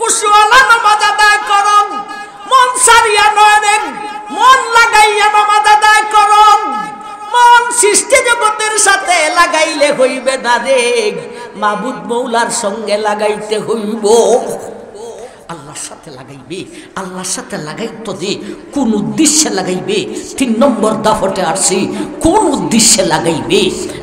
খুশুওয়ালা নামাজ আদায় করুন, মন সারিয়া নয়, মন লাগাইয়া নামাজ আদায় করুন। মন সৃষ্টি জগতের সাথে লাগাইলে হইবে না রে, মাবুদ মৌলার সঙ্গে লাগাইতে হইব। আল্লাহর সাথে লাগাইবে, আল্লাহর সাথে লাগাইতো যে কোন উদ্দেশ্যে লাগাইবে। 3 নম্বর দাফটে আসছি, কোন উদ্দেশ্যে লাগাইবে।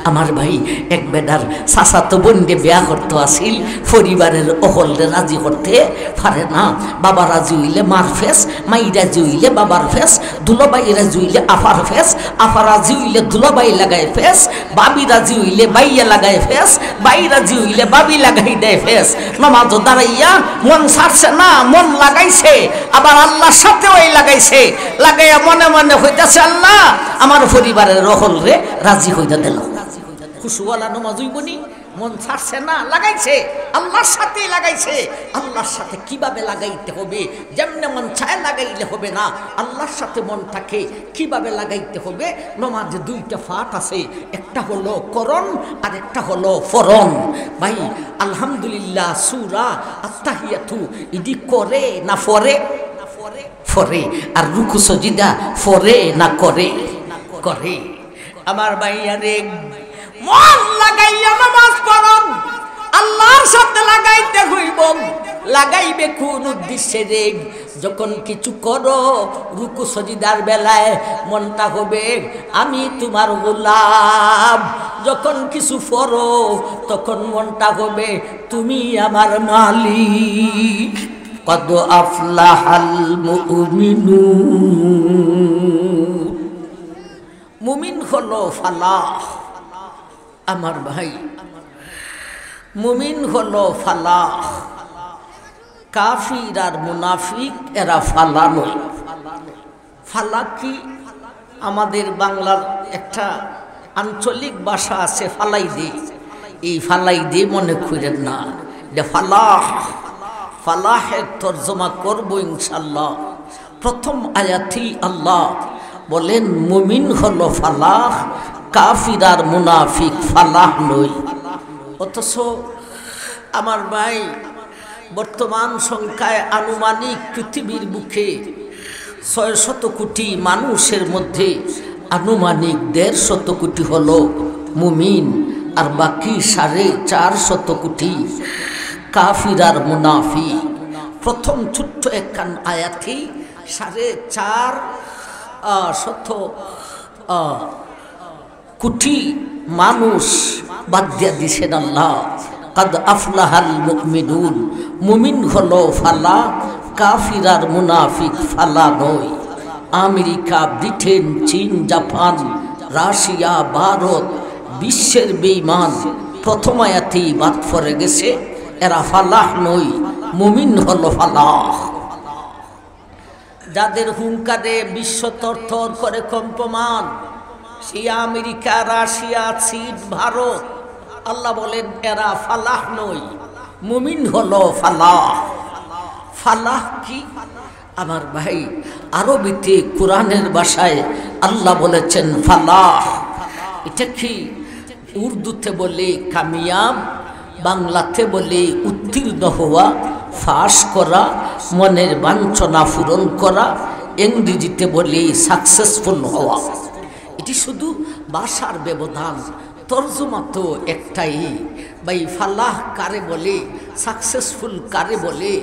আমার ভাই এক বেটার চাচাতো বোনকে বিয়া করতে আসিল, পরিবারের অহলরে রাজি করতে পারে না। বাবা রাজি হইলে মার ফেস, মাই রাজি হইলে বাবার ফেস, দুলাবাই রাজি হইলে আফার ফেস, আফা রাজি হইলে দুলাবাই লাগায় ফেস, বাবি রাজি হইলে বাইয়া লাগায় ফেস, বাই রাজি হইলে বাবি লাগাই দেয় ফেস। নামাজ দাঁড়াইয়া মন ছাড়ছে না, মন লাগাইছে, আবার আল্লাহর সাথে ওই লাগাইছে। লাগাইয়া মনে মনে হইতেছে আল্লাহ আমার পরিবারের রহল রে রাজি হইতে দিল। খুশুওয়ালা নামাজ হইবনি, মন ছাড়ছে না, লাগাইছে, আল্লাহর সাথে লাগাইছে। আল্লাহর সাথে কিভাবে লাগাইতে হবে? যেমনে মন চায় লাগাইলে হবে না, আল্লাহর সাথে মনটাকে কিভাবে লাগাইতে হবে। নামাজে 2টা ফাট আছে, একটা হলো করণ আর একটা হলো ফরণ। ভাই আলহামদুলিল্লাহ, সূরা আত-তাহিয়াতু ইদি করে না ফরে? ফরে। আর রুকু সজিদা ফরে না করে? করে। আমার ভাইয়ারে মন লাগাইয়া নামাজ পড়ুন, আল্লাহর সাথে লাগাইতে হইব। লাগাইবে কোন উদ্দেশ্যে রে? যখন কিছু করো রুকু সজিদার বেলায় মনটা হবে আমি তোমার গোলাম, যখন কিছু পড়ো তখন মনটা হবে তুমি আমার মালিক। কদ আফলাহাল মুমিনুন, মুমিন হলো ফালাহ। আমার ভাই মুমিন হলো ফালাহ, কাফির আর মুনাফিক এরা ফালা নয়। ফালা কি? আমাদের বাংলার একটা আঞ্চলিক ভাষা আছে ফালাই দে, এই ফালাই দে মনে করেন না, এটা ফালাহ। ফালাহের তর্জমা করব ইনশাল্লাহ। প্রথম আয়াতেই আল্লাহ বলেন মুমিন হলো ফালাহ, কাফির আর মুনাফিক ফালাহ নয়। অথচ আমার ভাই বর্তমান সংখ্যায় আনুমানিক পৃথিবীর বুকে 600 কোটি মানুষের মধ্যে আনুমানিক 150 কোটি হলো মুমিন, আর বাকি 450 কোটি কাফির আর মুনাফিক। প্রথম ছোট্ট একখান আয়াতে 450 কোটি মানুষ বাদ দিয়া দিছেন আল্লাহ। কাদ আফলাহাল মুমিনুন, মুমিন হলো ফালা, কাফির আর মুনাফিক ফালা নয়। আমেরিকা, ব্রিটেন, চীন, জাপান, রাশিয়া, ভারত বিশ্বের বেঈমান প্রথম আয়াতেই বাদ পড়ে গেছে, এরা ফালাহ নয়, মুমিন হলো ফালাহ। যাদের হুঙ্কারে বিশ্ব তরতর করে কম্পমান, সেই আমেরিকা, রাশিয়া, চীন, ভারত, আল্লাহ বলেন এরা ফালাহ নয়, মুমিন হলো ফালাহ। ফালাহ কি? আমার ভাই আরবিতে কোরআনের ভাষায় আল্লাহ বলেছেন ফালাহ। এটা কি? উর্দুতে বলে কামিয়াব, বাংলাতে বলে উত্তীর্ণ হওয়া, ফাঁস করা, মনের বাঞ্ছনা পূরণ করা, ইংরেজিতে বলে সাকসেসফুল হওয়া। এটি শুধু ভাষার ব্যবধান, তর্জমা তো একটাই। ভাই ফালাহ কারে বলে, সাকসেসফুল কারে বলে,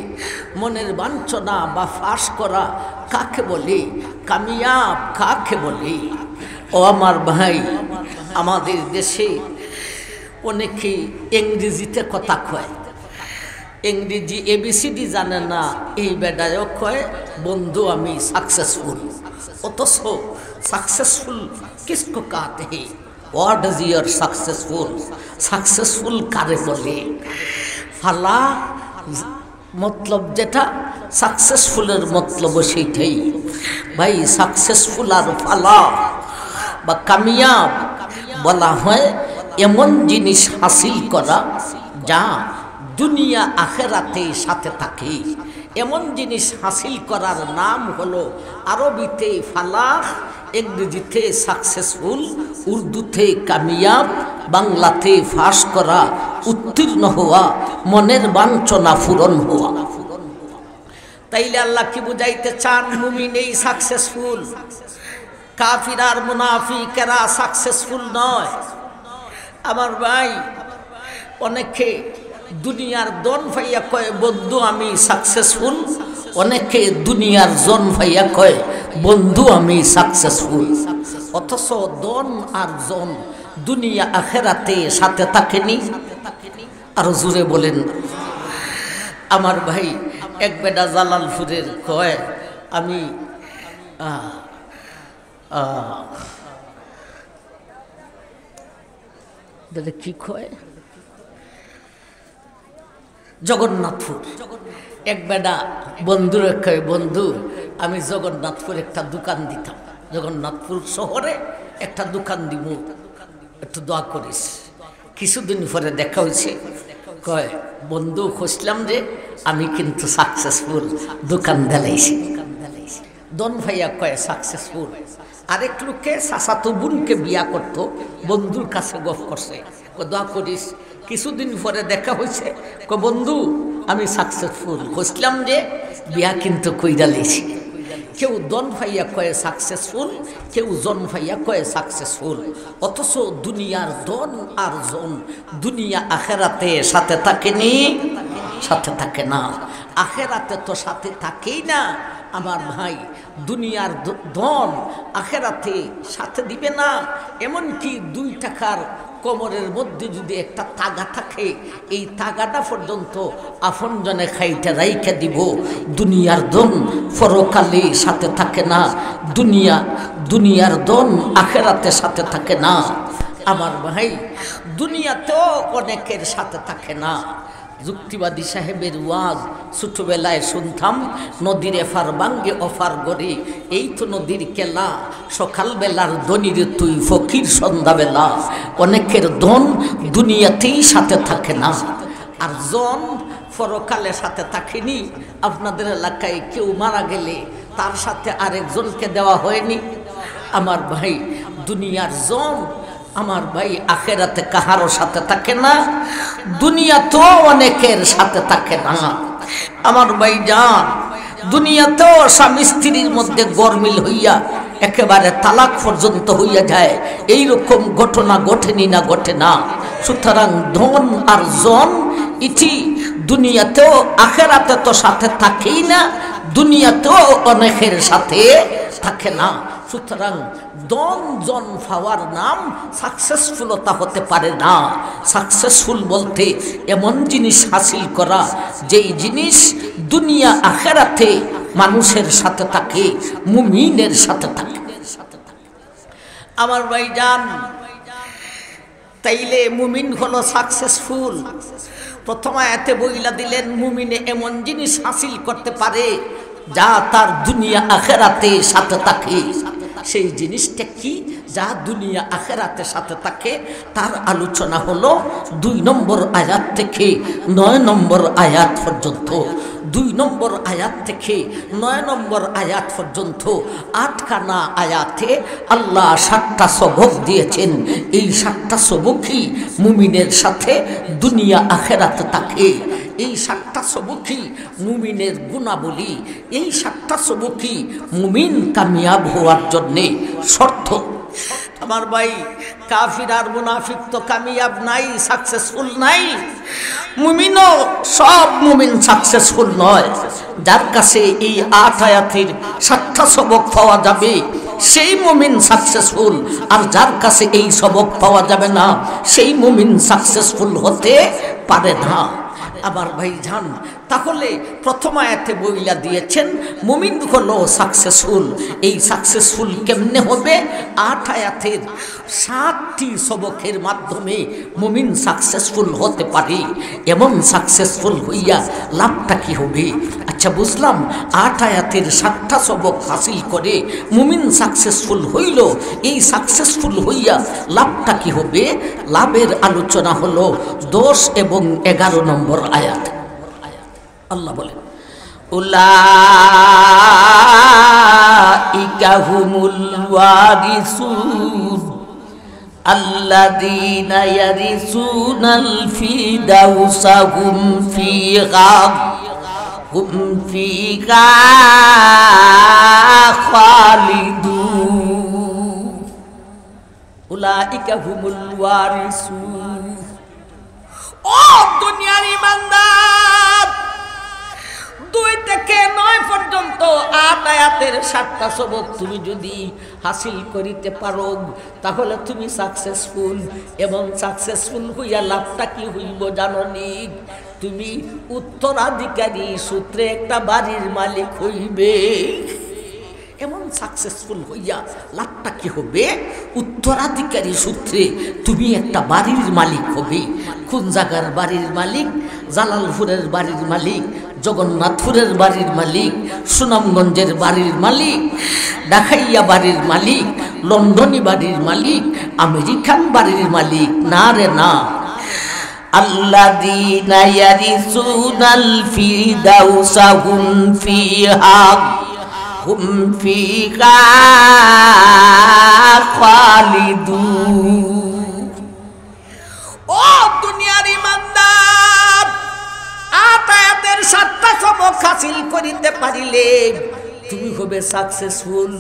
মনের বাঞ্ছনা বা ফাঁস করা কাকে বলে, কামিয়াব কাকে বলে? ও আমার ভাই, আমাদের দেশে অনেকে ইংরেজিতে কথা কয়, ইংরেজি এবিসিডি জানে না, এই বেটায়ও কয় বন্ধু আমি সাকসেসফুল। অথচ সাকসেসফুল কিসকো কাতে হে? What is your successful? Successful কারে বলে? ফালা মতলব যেটা, সাকসেসফুলের মতলব সেইটাই। ভাই সাকসেসফুল আর ফালা বা কামিয়াব বলা হয় এমন জিনিস হাসিল করা যা দুনিয়া আখেরাতে সাথে থাকে। এমন জিনিস হাসিল করার নাম হলো আরবিতে ফালাহ, ইংরেজিতে সাকসেসফুল, উর্দুতে কামিয়াব, বাংলাতে ফাঁস করা, উত্তীর্ণ হওয়া, মনের বাঞ্ছনা পূরণ হওয়া। তাইলে আল্লাহ কি বুঝাইতে চান? মুমিন এই সাকসেসফুল, কাফির আর মুনাফিকেরা সাকসেসফুল নয়। আমার ভাই, অনেকে দুনিয়ার দন ভাইয়া কয় বন্ধু আমি সাকসেসফুল, অনেকে দুনিয়ার জন ভাইয়া কয় বন্ধু আমি সাকসেসফুল। অথচ দন আর জন দুনিয়া আখেরাতে সাথে থাকেনি। আরো জোরে বলেন। আমার ভাই, এক বেটা জালালপুরের কয় আমি কি কয় জগন্নাথপুর, এক বেটা বন্ধুর কয় বন্ধু আমি জগন্নাথপুর একটা দোকান দিতাম, জগন্নাথপুর শহরে একটা দোকান দিব, একটু দোয়া করিস। কিছুদিন পরে দেখা হয়েছে, কয় বন্ধু খুঁজলাম যে আমি কিন্তু সাকসেসফুল, দোকান দেলাইছি। দন ভাইয়া কয় সাকসেসফুল। আরেক লোককে চাচাতো বোনকে বিয়া করতো, বন্ধুর কাছে গফ করছে, দোয়া করিস। কিছুদিন পরে দেখা হয়েছে, কয় বন্ধু আমি সাকসেসফুল, খুঁজলাম যে বিয়া কিন্তু কইরা লেছি। কেউ দন ভাইয়া কয়ে সাকসেসফুল, কেউ জন ভাইয়া কয়ে সাকসেসফুল। অথচ দুনিয়ার দন আর জন দুনিয়া আখেরাতে সাথে থাকেনি, সাথে থাকে না। আখেরাতে তো সাথে থাকেই না। আমার ভাই, দুনিয়ার ধন আখেরাতে সাথে দিবে না। এমনকি 2 টাকার কোমরের মধ্যে যদি একটা তাগা থাকে, এই তাগাটা পর্যন্ত আপনজনে খাইতে রাইখা দিব। দুনিয়ার ধন পরকালে সাথে থাকে না, দুনিয়ার ধন আখেরাতে সাথে থাকে না। আমার ভাই, দুনিয়াতেও অনেকের সাথে থাকে না। যুক্তিবাদী সাহেবের ওয়াজ ছোটবেলায় শুনতাম, নদীর এফার বাঙ্গে অফার গড়ে, এই তো নদীর কেলা, সকালবেলার ধনির তুই ফকির সন্ধ্যাবেলা। অনেকের ধন দুনিয়াতেই সাথে থাকে না, আর জন পরকালে সাথে থাকেনি। আপনাদের এলাকায় কেউ মারা গেলে তার সাথে আরেকজনকে দেওয়া হয়নি। আমার ভাই, দুনিয়ার জন আমার ভাই আখেরাতে কাহারও সাথে থাকে না, দুনিয়াতেও অনেকের সাথে থাকে না। আমার ভাই যান, দুনিয়াতেও স্বামী স্ত্রীর মধ্যে গরমিল হইয়া একেবারে তালাক পর্যন্ত হইয়া যায়, এইরকম ঘটনা ঘটেনি না ঘটে না। সুতরাং ধন আর জন ইটি দুনিয়াতেও আখেরাতে তো সাথে থাকেই না, দুনিয়াতেও অনেকের সাথে থাকে না। সুতরাং দন জন পাওয়ার নাম সাকসেসফুলতা হতে পারে না। সাকসেসফুল বলতে এমন জিনিস হাসিল করা, যেই জিনিস দুনিয়া আখেরাতে মানুষের সাথে থাকে, মুমিনের সাথে থাকে। আমার ভাইজান, তাইলে মুমিন হলো সাকসেসফুল। প্রথম আয়াতে বইলা দিলেন মুমিনে এমন জিনিস হাসিল করতে পারে যা তার দুনিয়া আখেরাতে সাথে থাকে। সেই জিনিসটা কি? যা দুনিয়া আখেরাতে সাথে থাকে তার আলোচনা হলো 2 নম্বর আয়াত থেকে 9 নম্বর আয়াত পর্যন্ত। 2 নম্বর আয়াত থেকে 9 নম্বর আয়াত পর্যন্ত 8খানা আয়াতে আল্লাহ 7টা সবক দিয়েছেন। এই 7টা সবকই মুমিনের সাথে দুনিয়া আখেরাতে থাকে। এই 7টা সবকই মুমিনের গুণাবলী, এই 7টা সবকই মুমিন কামিয়াব হওয়ার জন্যে শর্ত। আমার ভাই, কাফির আর মুনাফিক তো কামিয়াব নাই, সাকসেসফুল নাই। মুমিনও সব মুমিন সাকসেসফুল নয়। যার কাছে এই 8 আয়াতের 7টা সবক পাওয়া যাবে সেই মুমিন সাকসেসফুল, আর যার কাছে এই সবক পাওয়া যাবে না সেই মুমিন সাকসেসফুল হতে পারে না। আমার ভাই জান, তাহলে প্রথম আয়াতে বইলা দিয়েছেন মুমিন হলো সাকসেসফুল। এই সাকসেসফুল কেমনে হবে? 8 আয়াতের 7টি সবকের মাধ্যমে মুমিন সাকসেসফুল হতে পারে। এমন সাকসেসফুল হইয়া লাভটা কি হবে? আচ্ছা বুঝলাম, 8 আয়াতের 7টা সবক হাসিল করে মুমিন সাকসেসফুল হইল। এই সাকসেসফুল হইয়া লাভটা কি হবে? লাভের আলোচনা হলো 10 এবং 11 নম্বর আয়াত। আল্লাহ বলেন, উলাইকা হুমুল ওয়ারিসুন আল্লাযীনা ইয়ারিসুনাল ফিরদাউসা হুম ফিহা হুম ফিহা খালিদুন উলাইকা হুমুল ওয়ারিসুন। ও দুনিয়ার ইমানদার, 2 থেকে 9 পর্যন্ত 8 আয়াতের 7টা সবক তুমি যদি হাসিল করিতে পারো তাহলে তুমি সাকসেসফুল। এবং সাকসেসফুল হইয়া লাভটা কি হইব জাননি? তুমি উত্তরাধিকারী সূত্রে একটা বাড়ির মালিক হইবে। এমন সাকসেসফুল হইয়া লাভটা কি হবে? উত্তরাধিকারী সূত্রে তুমি একটা বাড়ির মালিক হবে। কোন জায়গার বাড়ির মালিক? জালালপুরের বাড়ির মালিক, জগন্নাথপুরের বাড়ির মালিক, সুনামগঞ্জের বাড়ির মালিক, ঢাকাইয়া বাড়ির মালিক, লন্ডনী বাড়ির মালিক, আমেরিকান বাড়ির মালিক না রে না। আল্লাযীনা ইয়ারিসুনাল ফিরদাউসা হুম ফিহা হুম ফিহা খালিদুন। ও দুনিয়ার ইমানদার, 8 আয়াতের 7টা সবক হাসিল করিতে পারিলে তুমি হবে সাকসেসফুল।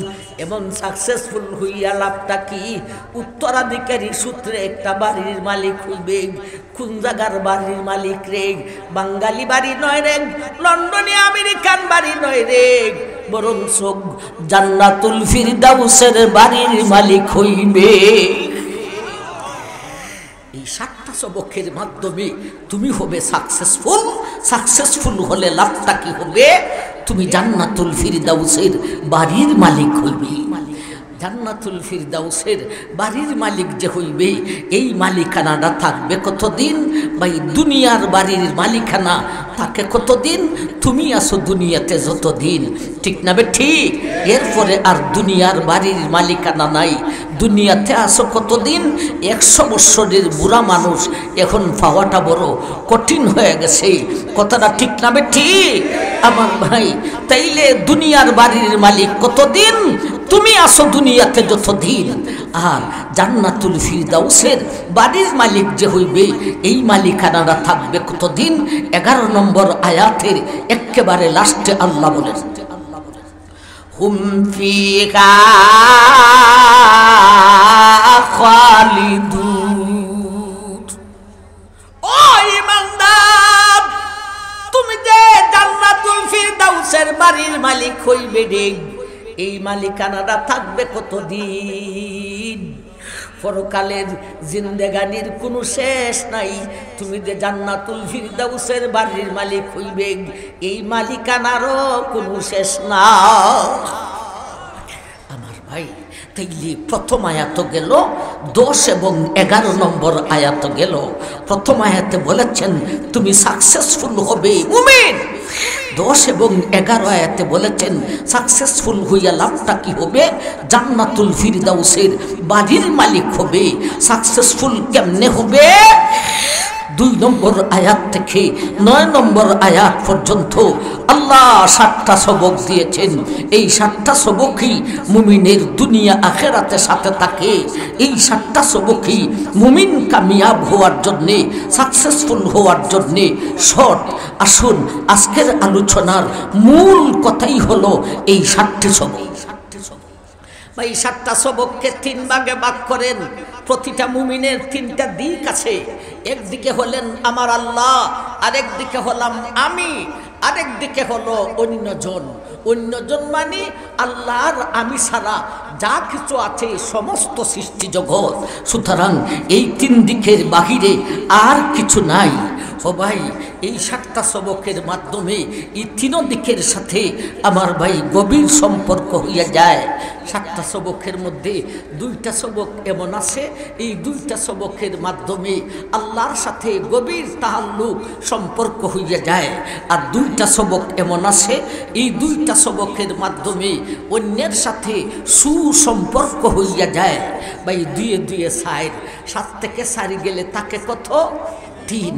এবং সাকসেসফুল হইয়া লাভটা কি? উত্তরাধিকারী সূত্রে একটা বাড়ির মালিক হইবে। কোন জায়গার বাড়ির মালিক রে? বাঙালি বাড়ি নয় রে, লন্ডনে আমেরিকান বাড়ি নয় রে, বরং জান্নাতুল ফিরদাউসের বাড়ির মালিক হইবে। এই 7টা সবকের মাধ্যমে তুমি হবে সাকসেসফুল। সাকসেসফুল হলে লাভটা কি হবে? তুমি জান্নাতুল ফিরদাউসের বাড়ির মালিক হইবে। জান্নাতুল ফিরদাউসের বাড়ির মালিক যে হইবে, এই মালিকানাটা থাকবে কতদিন? ভাই দুনিয়ার বাড়ির মালিকানা থাকে কতদিন? তুমি আসো দুনিয়াতে যতদিন, ঠিক না বে ঠিক? এরপরে আর দুনিয়ার বাড়ির মালিকানা নাই। দুনিয়াতে আসো কতদিন? 100 বছরের বুড়া মানুষ এখন পাওয়াটা বড় কঠিন হয়ে গেছে। কথাটা ঠিক না বে ঠিক? আমার ভাই, তাইলে দুনিয়ার বাড়ির মালিক কতদিন? তুমি আসো দুনিয়াতে যতদিন। আর জান্নাতুল ফিরদাউসের বাড়ির মালিক যে হইবে, এই মালিকানাটা থাকবে কতদিন? 11 নম্বর আয়াতের একেবারে লাস্টে আল্লাহ বলেন, হুম ফিহা খালিদুন। ও ইমানদার, তুমি যে জান্নাতুল ফিরদাউসের বাড়ির মালিক হইবে রে, এই মালিকানাটা থাকবে কতদিন? পরকালের জিন্দেগানির কোনো শেষ নাই। তুমি যে জান্নাতুল ফিরদাউসের বাড়ির মালিক হইবে, এই মালিকানারও কোনো শেষ না। আমার ভাই, তাইলে প্রথম আয়াত গেল, 10 এবং 11 নম্বর আয়াত গেল। প্রথম আয়াতে বলেছেন তুমি সাকসেসফুল হবে মুমিন। 10 এবং 11 আয়াতে বলেছেন সাকসেসফুল হইয়া লাভটা কি হবে? জান্নাতুল ফিরদাউসের বাড়ির মালিক হবে। সাকসেসফুল কেমনে হবে? 2 নম্বর আয়াত থেকে 9 নম্বর আয়াত পর্যন্ত আল্লাহ 7টা সবক দিয়েছেন। এই 7টা সবকই মুমিনের দুনিয়া আখিরাতে সাথে থাকে। এই 7টা সবকই মুমিন কামিয়াব হওয়ার জন্যে, সাকসেসফুল হওয়ার জন্যে শর্ট। আসুন, আজকের আলোচনার মূল কথাই হলো এই 7টি সবক। এই 7টা সবককে 3 ভাগে ভাগ করেন। প্রতিটা মুমিনের 3টা দিক আছে। একদিকে হলেন আমার আল্লাহ, আরেকদিকে হলাম আমি, আরেকদিকে হলো অন্যজন। অন্যজন মানে আল্লাহর আমি ছাড়া যা কিছু আছে সমস্ত সৃষ্টি জগৎ। সুতরাং এই 3 দিকের বাহিরে আর কিছু নাই। ও ভাই, এই 7টা সবকের মাধ্যমে এই 3 দিকের সাথে আমার ভাই গভীর সম্পর্ক হইয়া যায়। 7টা সবকের মধ্যে 2টা সবক এমন আছে, এই 2টা সবকের মাধ্যমে আল্লাহর সাথে গভীর তাআল্লুক সম্পর্ক হইয়া যায়। আর 2টা সবক এমন আছে, এই 2টা সবকের মাধ্যমে অন্যের সাথে সুসম্পর্ক হইয়া যায়। ভাই 2 2 4, 7 থেকে 4 গেলে তাকে কত? তিন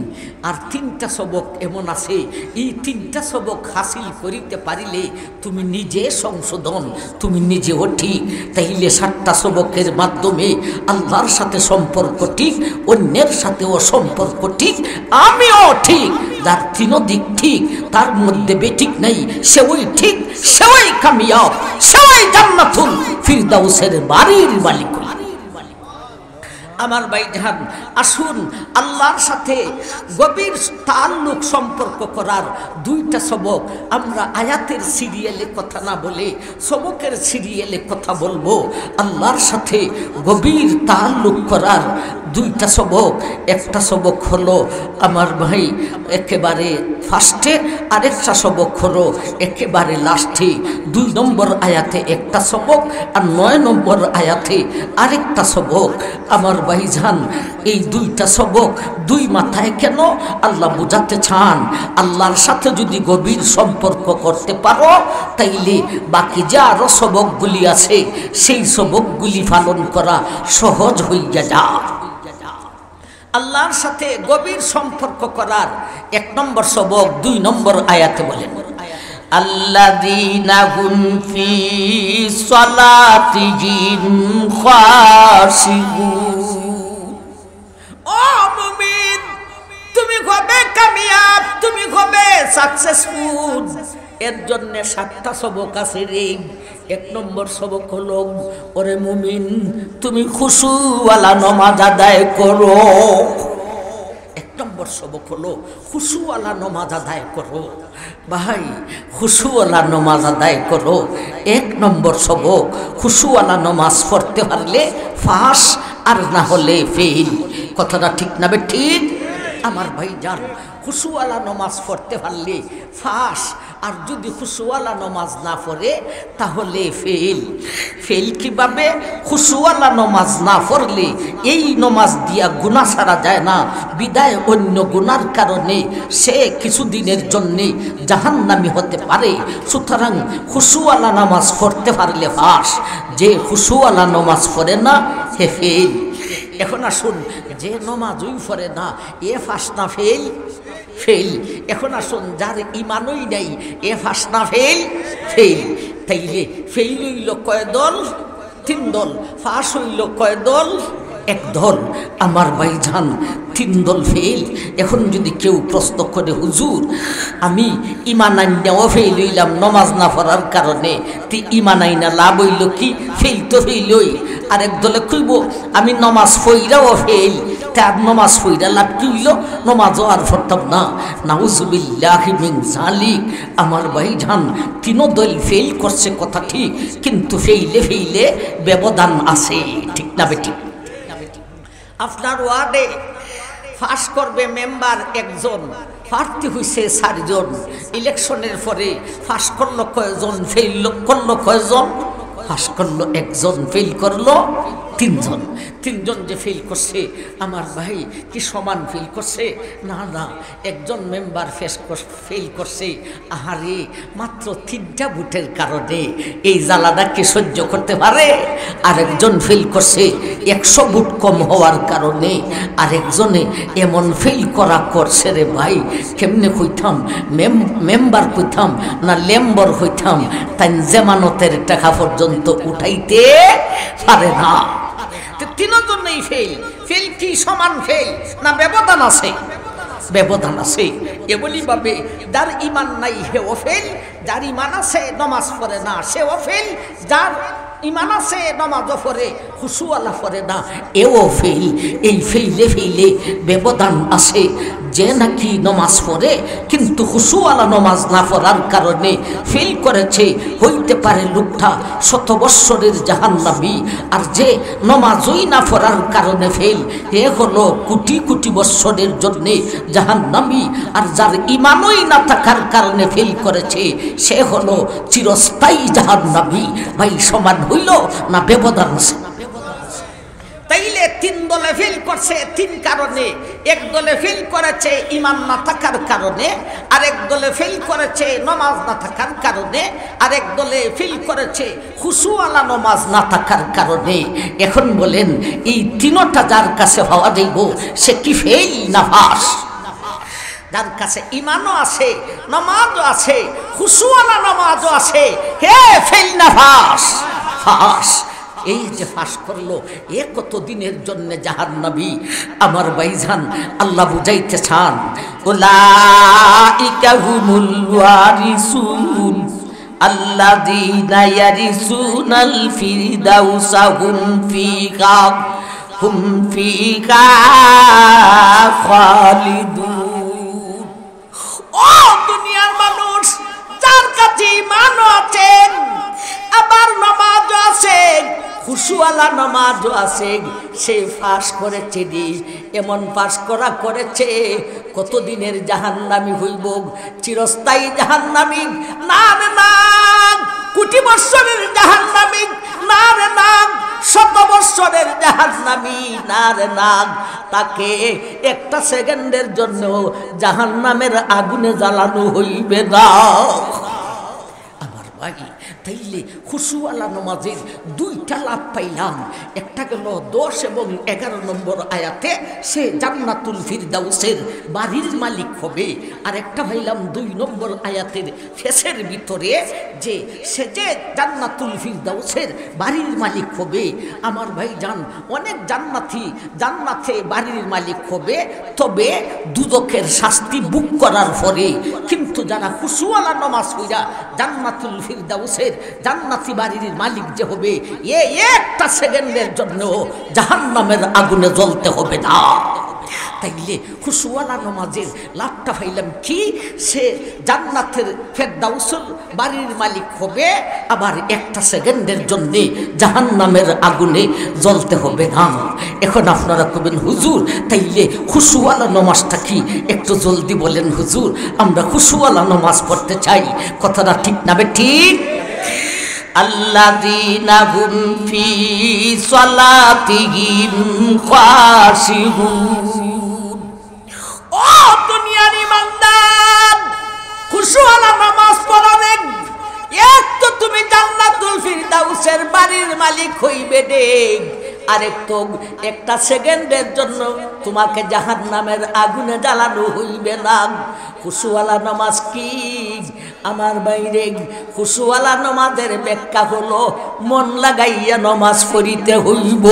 আর তিনটা সবক এমন আছে, এই তিনটা সবক হাসিল করিতে পারিলে তুমি নিজে সংশোধন, তুমি নিজেও ঠিক। তাইলে 7টা সবকের মাধ্যমে আল্লাহর সাথে সম্পর্ক ঠিক, অন্যের সাথেও সম্পর্ক ঠিক, আমিও ঠিক। যার তিনো দিক ঠিক, তার মধ্যে বেঠিক নাই, সেওই ঠিক, সেওই কামিয়াব, সেওই জান্নাতুল ফিরদাউসের বাড়ির মালিক। আমার ভাইজান, আসুন আল্লাহর সাথে গভীর তাল্লুক সম্পর্ক করার 2টা সবক আমরা আয়াতের সিরিয়ালে কথা না বলে সবকের সিরিয়ালে কথা বলবো। আল্লাহর সাথে গভীর তাল্লুক করার 2টা সবক। একটা সবক হলো আমার ভাই একেবারে ফার্স্টে, আরেকটা সবক হলো একেবারে লাস্টে। 2 নম্বর আয়াতে একটা সবক আর 9 নম্বর আয়াতে আরেকটা সবক। আমার ভাইজান, এই 2টা সবক 2 মাথায় কেন? আল্লাহ বুঝাতে চান আল্লাহর সাথে যদি গভীর সম্পর্ক করতে পারো তাইলে বাকি যে আরো সবকগুলি আছে সেই সবকগুলি পালন করা সহজ হইয়া যায়। আল্লাহর সাথে গভীর সম্পর্ক করার 1 নম্বর সবক 2 নম্বর আয়াতে বলেন, আল্লাযীনা হুম ফী সালাতিহিম খাশিউন। ও মুমিন, তুমি হবে কামিয়াব, তুমি হবে সাকসেসফুল। এর জন্য 7টা সবক আছে রে। 1 নম্বর সবক হলো, ওরে মুমিন তুমি খুশুওয়ালা নামাজ আদায় করো। 1 নম্বর সবক হলো খুশুওয়ালা নামাজ আদায় করো। ভাই, খুশুওয়ালা নামাজ আদায় করো। 1 নম্বর সবক, খুশুওয়ালা নামাজ পড়তে পারলে পাস, আর না হলে ফেল। কথাটা ঠিক না বে ঠিক? আমার ভাইজান, খুশুওয়ালা নামাজ পড়তে পারলে পাস, আর যদি খুশুওয়ালা নামাজ না পড়ে তাহলে ফেল। ফেল কিভাবে? খুশুওয়ালা নামাজ না পড়লে এই নামাজ দিয়া গুনাহ ছাড়া যায় না, বিদায় অন্য গুনার কারণে সে কিছুদিনের জন্যে জাহান্নামী হতে পারে। সুতরাং খুশুওয়ালা নামাজ পড়তে পারলে পাস, যে খুশুওয়ালা নামাজ পড়ে না সে ফেল। এখন আসুন, যে নামাজই পড়ে না এ পাস না ফেল? ফেল। এখন আসুন, যার ইমানই নাই এ পাস না ফেল? ফেল। তাইলে ফেল হইল কয় দল? 3 দল। পাস হইল কয় দল? 1 দল। আমার ভাইজান, 3 দল ফেল। এখন যদি কেউ প্রশ্ন করে, হুজুর আমি ইমান আইনাও ফেল হইলাম নমাজ না পড়ার কারণে, তুই ইমান আইনা লাভ হইল কি? ফেল তো ফেলই। আরেক দলে কইব আমি নমাজ পড়াও ফেল, তার নমাজ পড়া লাভ কি হইল? নমাজও আর পড়তাম না। নাউজুবিল্লাহি মিন যালিক। আমার ভাইজান, 3 দল ফেল করছে কথা ঠিক, কিন্তু ফেইলে ব্যবধান আছে। ঠিক না বেঠিক? আপনার ওয়ার্ডে পাস করবে মেম্বার 1 জন, প্রার্থী হয়েছে 4 জন। ইলেকশনের পরে পাস করলো কয়জন, ফেল করলো কয়জন? পাস করলো 1 জন, ফেল করলো 3 জন। 3 জন যে ফেল করছে, আমার ভাই কি সমান ফেল করছে? না না, 1 জন মেম্বার ফেল করছে। আহারে, মাত্র 3টা ভোটের কারণে এই জ্বালাটা কি সহ্য করতে পারে? আরেকজন ফেল করছে 100 ভোট কম হওয়ার কারণে। আরেকজনে এমন ফেল করা করছে রে ভাই, কেমনে কইতাম? মেম্বার কইতাম না লেম্বর কইতাম, তাই জামানতের টাকা পর্যন্ত উঠাইতে পারে না। 3 জনেই ফেল। ফেল কি সমান ফেল না ব্যবধান আছে? ব্যবধান আছে। এমনি ভাবে যার ইমান নাই হেও ফেল, যার ইমান আছে নামাজ পড়ে না সেও ফেল, যার ইমান আছে নামাজও পড়ে খুশুওয়ালা পড়ে না এও ফেল। এই ফেইলে ব্যবধান আছে। যে নাকি নামাজ পড়ে কিন্তু খুশুওয়ালা নামাজ না পড়ার কারণে ফেল করেছে, হইতে পারে লোকটা 100 বৎসরের জাহান্নামী। আর যে নামাজই না পড়ার কারণে ফেল, এ হলো কোটি কোটি বৎসরের জন্যে জাহান্নামী। আর যার ইমানই না থাকার কারণে ফেল করেছে সে হলো চিরস্থায়ী জাহান্নামী। ভাই, সমান হইল না ব্যবধান আছে? তাইলে 3 দলে ফেল করছে 3 কারণে। এক দলে ফেল করেছে ঈমান না থাকার কারণে, আরেক দলে ফেল করেছে নামাজ না থাকার কারণে, আরেক দলে ফেল করেছে খুশুওয়ালা নামাজ না থাকার কারণে। এখন বলেন এই তিনটা যার কাছে হওয়া যাইব সে কি ফেল না পাস? যার কাছে ঈমানও আছে, নামাজও আছে, খুশুওয়ালা নামাজও আছে, হে ফেল না পাস? পাস। এই যে ফাঁস করলো এ কত দিনের জন্য জাহান্নামী। আমার ভাইজান আল্লাহ বুঝাইতে চান, উলাইকা হুমুল ওয়ারিসুন আল্লাযীনা ইয়ারিসুনাল ফিরদাউসা হুম ফিহা খালিদুন। ও দুনিয়ার মানুষ, যার কাছে ঈমানও আছে, আবার নামাজও আছে, খুশুওয়ালা নামাজও আছে, সে পাস করেছে নি। এমন পাস করেছে কতদিনের জাহান্নামী হইব, চিরস্থায়ী জাহান্নামী। না রে না, কোটি বৎসরের জাহান্নামী। না রে না, শত বৎসরের জাহান্নামী। না রে না, তাকে একটা সেকেন্ডের জন্য জাহান্নামের আগুনে জ্বালানো হইবে না। আমার ভাই, তাইলে খুশুওয়ালা নামাজের দুইটা লাভ পাইলাম। একটা গেল 10 এবং 11 নম্বর আয়াতে সে জান্নাতুল ফিরদাউসের বাড়ির মালিক হবে, আর একটা পাইলাম 2 নম্বর আয়াতের শেষের ভিতরে যে সে যে জান্নাতুল ফিরদাউসের বাড়ির মালিক হবে। আমার ভাই জান, অনেক জান্নাতে বাড়ির মালিক হবে, তবে দুদকের শাস্তি বুক করার পরে। কিন্তু যারা খুশুওয়ালা নামাজ কইরা জান্নাতুল ফিরদাউসের জান্নাতি বাড়ির মালিক যে হবে, একটা সেকেন্ডের জন্য জাহান্নামের আগুনে জ্বলতে হবে না। তাইলে খুশুওয়ালা নামাজের লাভটা পাইলাম কি, সে জান্নাতের ফেরদাউসের বাড়ির মালিক হবে, আবার একটা সেকেন্ডের জন্য জাহান্নামের আগুনে জ্বলতে হবে না। এখন আপনারা কবেন হুজুর তাইলে খুশুওয়ালা নামাজটা কি, একটু জলদি বলেন হুজুর, আমরা খুশুওয়ালা নামাজ পড়তে চাই। কথাটা ঠিক না বে ঠিক? আল্লাযীনা হুম ফি সালাতিহিম খাশিউন। ও দুনিয়ার ঈমানদার, খুশুওয়ালা নামাজ পড়লে এক তো তুমি জান্নাতুল ফিরদাউসের বাড়ির মালিক হইবে রে, আরেক তো একটা সেকেন্ডের জন্য তোমাকে জাহান্নামের আগুনে জ্বালানো হইবে না। খুশুওয়ালা নামাজ কি আমার বাইরে? খুশুওয়ালা নামাজের ব্যাখ্যা হলো মন লাগাইয়া নামাজ পড়িতে হইব।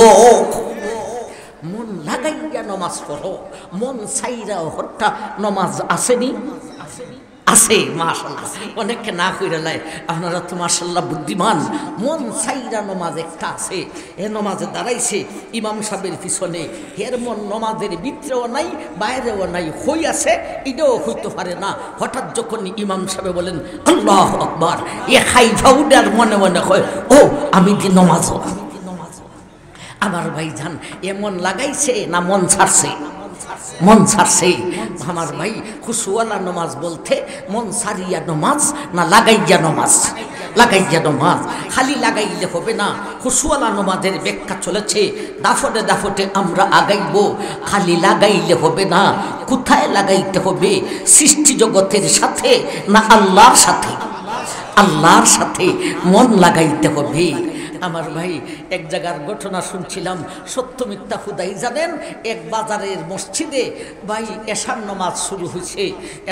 মন লাগাইয়া নামাজ পড়ো, মন চাইরা হত্যা নামাজ আসেনি? আছে মাশাআল্লাহ, অনেককে না কইরা লাই, আপনারা তো মাশাআল্লাহ বুদ্ধিমান। মন চাইরা নামাজ একটা আছে, এ নামাজে দাঁড়াইছে ইমাম সাহেবের পিছনে, এর মন নামাজের ভিতরেও নাই বাইরেও নাই, হই আছে এটাও হইতে পারে না। হঠাৎ যখন ইমাম সাহেব বলেন আল্লাহু আকবার, এ খাইফা উডার মনে মনে হয় ও আমি কি নামাজ। আমার ভাইজান এমন লাগাইছে না মন ছাড়ছে? মন ছাড়ছে। আমার ভাই খুশুওয়ালা নামাজ বলতে মন ছাড়িয়া নামাজ না লাগাইয়া নামাজ? লাগাইয়া নামাজ। খালি লাগাইলে হবে না, খুশুওয়ালা নামাজের ব্যাখ্যা চলেছে, দাফটে দাফটে আমরা আগাইব। খালি লাগাইলে হবে না, কোথায় লাগাইতে হবে? সৃষ্টি জগতের সাথে না আল্লাহর সাথে? আল্লাহর সাথে মন লাগাইতে হবে। আমার ভাই এক জায়গার ঘটনা শুনছিলাম, সত্য মিথ্যা খুদাই জানেন। এক বাজারের মসজিদে ভাই এশার নামাজ শুরু হয়েছে,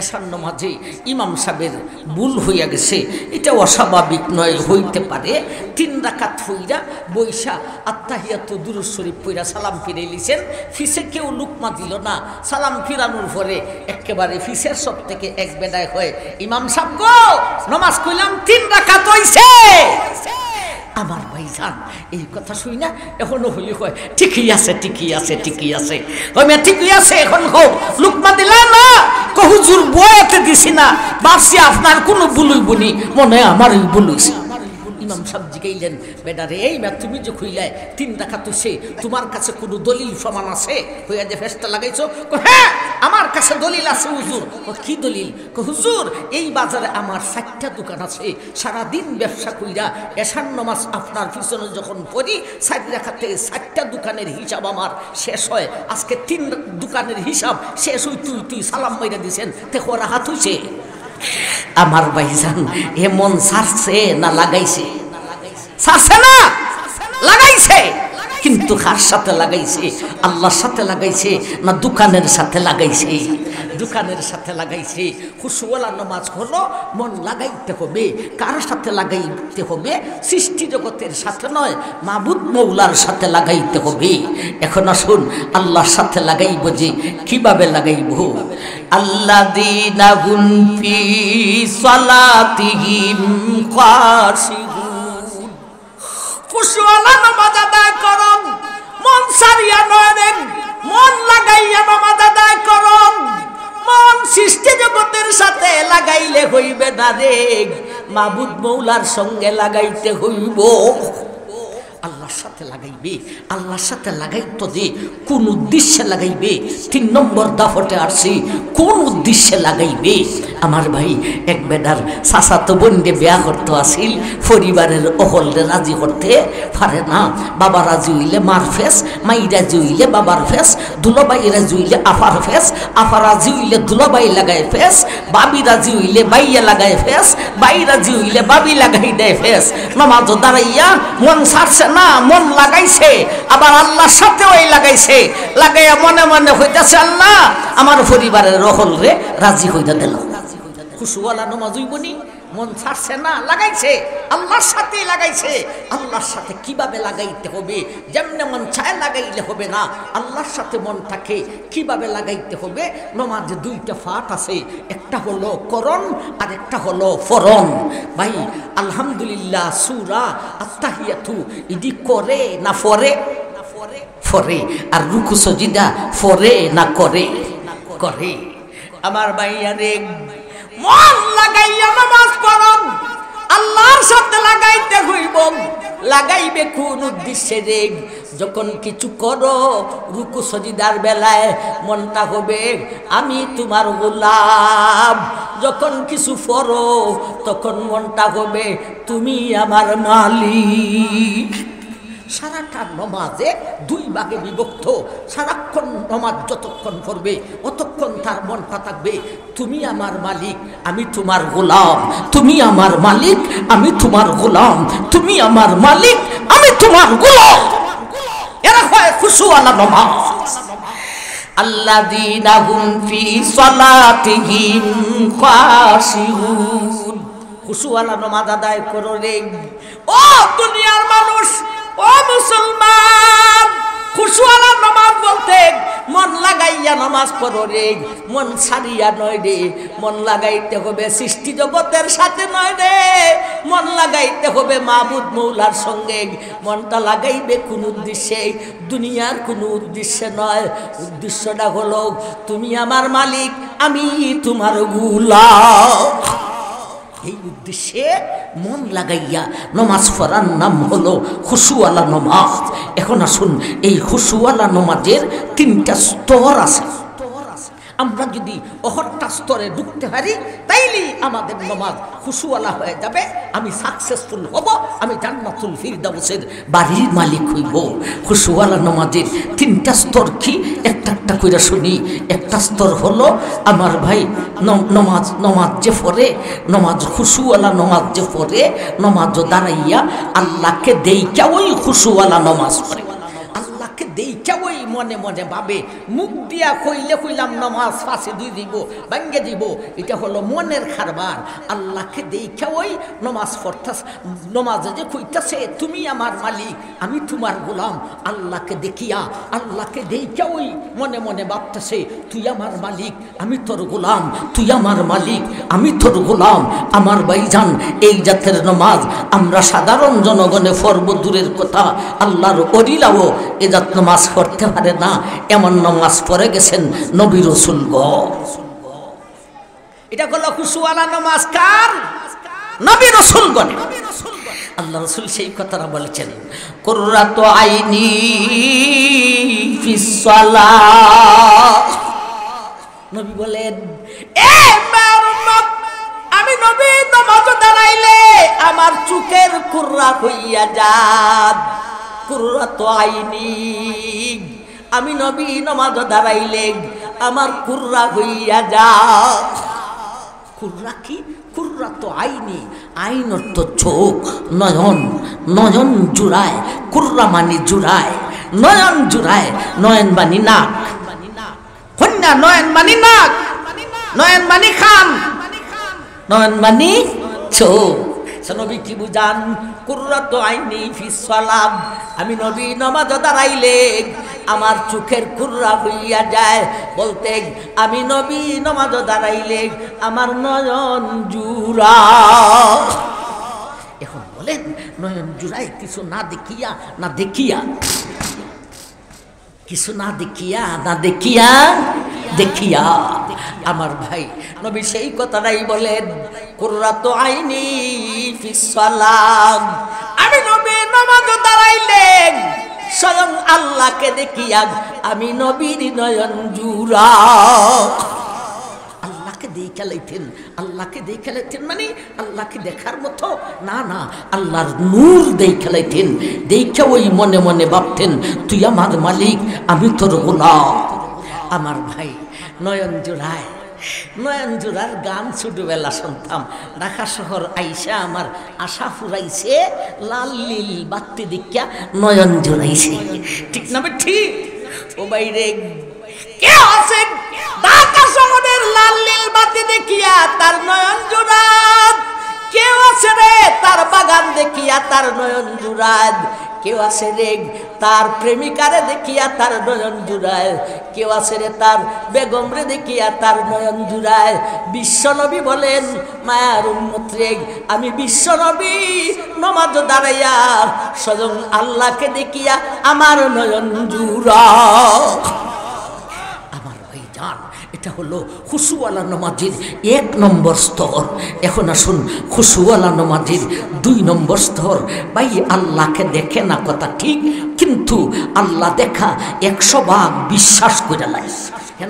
এশার নামাজে ইমাম সাহেবের ভুল হইয়া গেছে। এটা অস্বাভাবিক নয়, হইতে পারে। 3 রাকাত হইরা বৈশা আত্তাহিয়াতু দুরূদ শরীফ পড়া সালাম ফিরে লিছেন। ফিসে কেউ লুকমা দিল না। সালাম ফিরানোর পরে একেবারে ফিসের সব থেকে এক বেদায় হয়, ইমাম সাহেব গো নামাজ কইলাম 3 রাকাত হইছে। আমার ভাইজান এই কথা শুই না এখনো হলি হয় ঠিকই আছে, ঠিকই আছে, ঠিকই আছে, ঠিকই আছে। এখন হোক লুকমা দিলা না, হুজুর বয়াতে দিছি না, ভাবছি আপনার কোনো ভুলই বলি, মনে হয় আমারই ভুল হইছে। ইমাম সাহেব জিগাইলেন, বেটা রে এই মা তুমি যে খুইলাই 3 রাকাত হইছে, তোমার কাছে কোনো দলিল প্রমাণ আছে হইয়া যে ফেরেশতা লাগাইছো? হ্যাঁ আমার কাছে দলিল আছে হুজুর। কি দলিল? হুজুর এই বাজারে আমার 4টা দোকান আছে, সারা দিন ব্যবসা কইরা এশার নামাজ আপনার পিছনে যখন পড়ি 4 রাকাতে 4টা দোকানের হিসাব আমার শেষ হয়। আজকে 3 দোকানের হিসাব শেষ হই তুই সালাম মাইরা দিছেন, দেখো রাহাত হইছে। আমার ভাইজান এমন ছাড়ছে না লাগাইছে? ছাড়ছে না, লাগাইছে। কিন্তু কার সাথে লাগাইছে? আল্লাহর সাথে লাগাইছে না দোকানের সাথে লাগাইছে? দোকানের সাথে লাগাইছে। খুশুওয়ালা নামাজ হলো মন লাগাইতে হবে। কার সাথে লাগাইতে হবে? সৃষ্টি জগতের সাথে নয়, মাবুদ মৌলার সাথে লাগাইতে হবে। এখন আসুন আল্লাহর সাথে লাগাইব যে কিভাবে লাগাইব? আল্লাযীনা হুম ফি সালাতিহিম খাশিউন। খুশুওয়ালা নামাজ আদায় করুন, মন সারিয়া নয়, মন লাগাইয়া নামাজ আদায় করুন। মন সৃষ্টি জগতের সাথে লাগাইলে হইবে না রে, মাবুদ মৌলার সঙ্গে লাগাইতে হইব। আল্লাহর সাথে লাগাইবে। আল্লাহর সাথে লাগাইতো যে কোন উদ্দেশ্যে লাগাইবে? 3 নম্বর দাফটে আসছি, কোন উদ্দেশ্যে লাগাইবে? আমার ভাই এক বেটার চাচাতো বোনকে বিয়া করতে আসিল, পরিবারের অহলরে রাজি করতে পারে না। বাবা রাজি হইলে মার ফেস, মাই রাজি হইলে বাবার ফেস, দুলাবাই রাজি হইলে আফার ফেস, আফা রাজি হইলে দুলাবাই লাগায় ফেস, বাবি রাজি হইলে বাইয়া লাগায় ফেস, বাই রাজি হইলে বাবি লাগাই দেয় ফেস। নামাজ দাঁড়াইয়া মন ছাড়ছে না, মন লাগাইছে। আবার আল্লাহর সাথে ওই লাগাইছে, লাগাইয়া মনে মনে হইতাছে আল্লাহ আমার পরিবারের রহল রে রাজি হইতা দিল। খুশুওয়ালা নামাজ হইবনি? মন ছাড়ছে না, লাগাইছে, আল্লাহর সাথে লাগাইছে। আল্লাহর সাথে কিভাবে লাগাইতে হবে? যেমনে মন চায় লাগাইলে হবে না, আল্লাহর সাথে মনটাকে কিভাবে লাগাইতে হবে? নামাজে 2টা ফাট আছে, একটা হলো করণ আর একটা হলো ফরণ। ভাই আলহামদুলিল্লাহ, সূরা আত-তাহিয়াতু ইদি করে না ফরে? ফরে। আর রুকু সজিদা ফরে না করে? করে। আমার ভাইয়ারে মন লাগাইয়া নামাজ পড়ুন, আল্লাহর সাথে লাগাইতে হইব। লাগাইবে কোন উদ্দেশ্যে রে? যখন কিছু করো রুকু সজিদার বেলায় মনটা হবে আমি তোমার গোলাম। যখন কিছু পড়ো তখন মনটা হবে তুমি আমার মালিক। সারাটা নমাজে 2 ভাগে বিভক্ত। সারাক্ষণ নমাজ যতক্ষণ পড়বে অতক্ষণ তার মনটা থাকবে তুমি আমার মালিক, আমি তোমার গোলাম। তুমি আমার মালিক, আমি তোমার গোলাম। তুমি আমার মালিক, আমি তোমার গোলাম। এরা হয় খুশুওয়ালা নামাজ। আল্লাযীনা হুম ফি সালাতিহিম খাশিউন। খুশুওয়ালা নামাজ আদায় করো রে ও দুনিয়ার মানুষ, ও মুসলমান। খুশুওয়ালা নামাজ বলতে মন লাগাইয়া নামাজ পড়ো রে, মন ছাড়িয়া নয় রে। মন লাগাইতে হবে সৃষ্টি জগতের সাথে নয় রে, মন লাগাইতে হবে মাবুদ মৌলার সঙ্গে। মনটা লাগাইবে কোন উদ্দেশ্যে? দুনিয়ার কোন উদ্দেশ্যে নয়। উদ্দেশ্যটা হলো তুমি আমার মালিক, আমি তোমার গোলাম। এই উদ্দেশ্যে মন লাগাইয়া নামাজ পড়ার নাম হলো খুশুওয়ালা নামাজ। এখন আসুন এই খুশুওয়ালা নামাজের 3টা স্তর আছে। আমরা যদি 1টা স্তরে ঢুকতে পারি তাইলেই আমাদের নামাজ খুশুওয়ালা হয়ে যাবে। আমি সাকসেসফুল হব, আমি জান্নাতুল ফিরদাউসের বাড়ির মালিক হইব। খুশুওয়ালা নামাজের 3টা স্তর কি? একটা একটা কইরা শুনি। একটা স্তর হলো আমার ভাই নমাজ যে পড়ে, নমাজ খুশুওয়ালা নমাজ যে পড়ে, নমাজও দাঁড়াইয়া আল্লাহকে দেইকা ওই খুশুওয়ালা নমাজ পড়ে। আল্লাহকে দেইকা ওই মনে মনে ভাবে, মুখ দিয়া কইলাম নামাজ ফাঁসে দিব, ভাঙ্গে দিব, এটা হলো মনের কারবার। আল্লাহকে দেইকা ওই নমাজ পড়তাছে, নমাজে যে কইতাছে তুমি আমার মালিক, আমি তোমার গোলাম। আল্লাহকে দেখিয়া, আল্লাহকে দেইকা ওই মনে মনে ভাবতেছে তুই আমার মালিক, আমি তোর গোলাম। তুই আমার মালিক, আমি তোর গোলাম। আমার ভাইজান এই জাতের নমাজ আমরা সাধারণ জনগণে পড়ব দূরের কথা, আল্লাহর ওলিরাও এ জাত নমাজ পড়তে পারে না। এমন নমাজ পড়ে গেছেন নবী রাসূলগণ। এটা হলো খুশুওয়ালা নামাজ কার? নবী রাসূলগণ। আল্লাহ রাসূল সেই কথাটা বলেছেন, কুররাতু আইনি ফিস সালাহ। নবী বলেন, এ মার উম্মত, আমি নবী নামাজ দাঁড়াইলে আমার চোখের কুররা হইয়া যাত। কুররাতু আইনি, আমি নবী নামাজ দাঁড়াইলে আমার কুররা হইয়া যাত। কুররা কি? কুররাতু আইনি, আইন অর্থ চোখ, নয়ন, নয়ন জুড়ায়। কুররা মানে জুড়ায়, নয়ন জুড়ায়। নয়ন মানে নাক, কন্যা নয়ন মানে নাক, নয়ন মানে খান, নয়ন মানে চোখ। নবী কি বুঝান? কুররাতু আইনি ফিস সালাম, আমি নবী নামাজ দাঁড়াইলে আমার চোখের কুররা হইয়া যায়। বলতে আমি নবী নামাজ দাঁড়াইলে আমার নয়ন জুড়া। এখন বলেন, নয়ন জুড়ায় কিছু না দেখিয়া, না দেখিয়া, কিছু না দেখিয়া, না দেখিয়া, দেখিয়া। আমার ভাই নবী সেই কথাটাই বলেন, কুররাতু আইনি ফিস সালাম, আমি নবী নামাজ দাঁড়াইলে স্বয়ং আল্লাহকে দেখিয়া আমি নবীর নয়ন জুড়া। আল্লাহকে দেখে লাইতেন, আল্লাহকে দেখে লাইতেন মানে আল্লাহকে দেখার মতো না, না, আল্লাহর নূর দেখে লাইতেন। দেখে ওই মনে মনে ভাবতেন, তুই আমার মালিক, আমি তোর গোলাম। আমার ভাই নয়ন জোড়ায়, নয়ন জোড়ার গান ছোটবেলা শুনতাম। ঢাকা শহর আইসা আমার আশা ফুরাইছে, লাল নীল বাতি দেখিয়া নয়ন জোড়াইছে। ঠিক না? ঠিক। ও বাইরে কে আছেন ঢাকা শহরের লাল নীল বাতি দেখিয়া তার নয়ন জোড়াত? কেউ আছে রে তার বাগান দেখিয়া তার নয়ন জোড়াত? কেউ আছে রে তার প্রেমিকারে দেখিয়া তার নয়ন জুড়ায়? কেউ আছে রে তার বেগম রে দেখিয়া তার নয়ন জুড়ায়? বিশ্বনবী বলেন, মায়ার উম্মত রে, আমি বিশ্বনবী নামাজ দাঁড়াইয়া স্বয়ং আল্লাহকে দেখিয়া আমার নয়ন জুড়া। আমার ভাই জান, এটা হলো খুশুওয়ালা নামাজের 1 নম্বর স্তর। এখন আসুন খুশুওয়ালা নামাজের 2 নম্বর স্তর। ভাই আল্লাহকে দেখে না কথা ঠিক, কিন্তু আল্লাহ দেখা 100 ভাগ বিশ্বাস করে লাগে।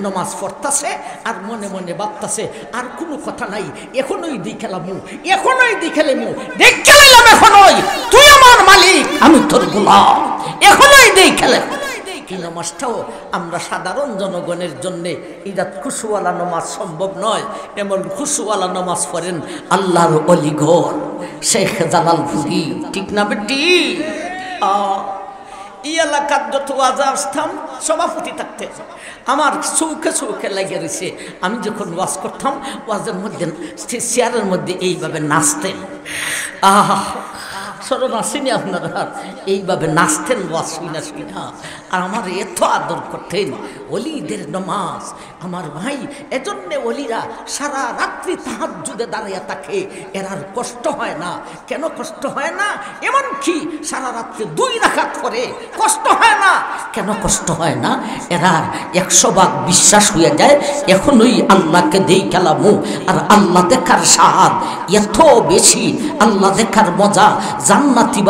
নামাজ পড়তাছে আর মনে মনে ভাবতাছে আর কোনো কথা নাই, এখনই দেখালামু, এখনই দেখালামু, দেখালাম এখনই, তুই আমার মালিক, আমি তোর গোলাম, এখনই দেখালাম। এই নামাজটাও আমরা সাধারণ জনগণের জন্য এটা খুশুওয়ালা নামাজ সম্ভব নয়। এমন খুশুওয়ালা নামাজ পড়েন আল্লাহর অলিগর, শেখ জালালপুরি। ঠিক না বেটি? এই এলাকার যত ওয়াজ আসতাম সভাপতি থাকতে আমার চৌখে চৌখে লেগে রয়েছে। আমি যখন ওয়াজ করতাম, ওয়াজের মধ্যে চেয়ারের মধ্যে এইভাবে নাচতেন। স্মরণ আসেনি আপনারা? এইভাবে নাচতেন ওয়াজ শুনা শুনা, আর আমার এত আদর করতেন। ওলিদের নামাজ আমার ভাই, এজন্যে ওলিরা সারা রাত্রি তাহাজ্জুদে দাঁড়িয়ে থাকে, এরার কষ্ট হয় না। কেন কষ্ট হয় না? এমনকি সারা রাত্রি 2 রাকাত করে কষ্ট হয় না। কেন কষ্ট হয় না? এরার 100 ভাগ বিশ্বাস হয়ে যায়, এখনই আল্লাহকে দেই কালামু। আর আল্লাহ দেখার স্বাদ এত বেশি, আল্লাহ দেখার মজা, জান্নাতি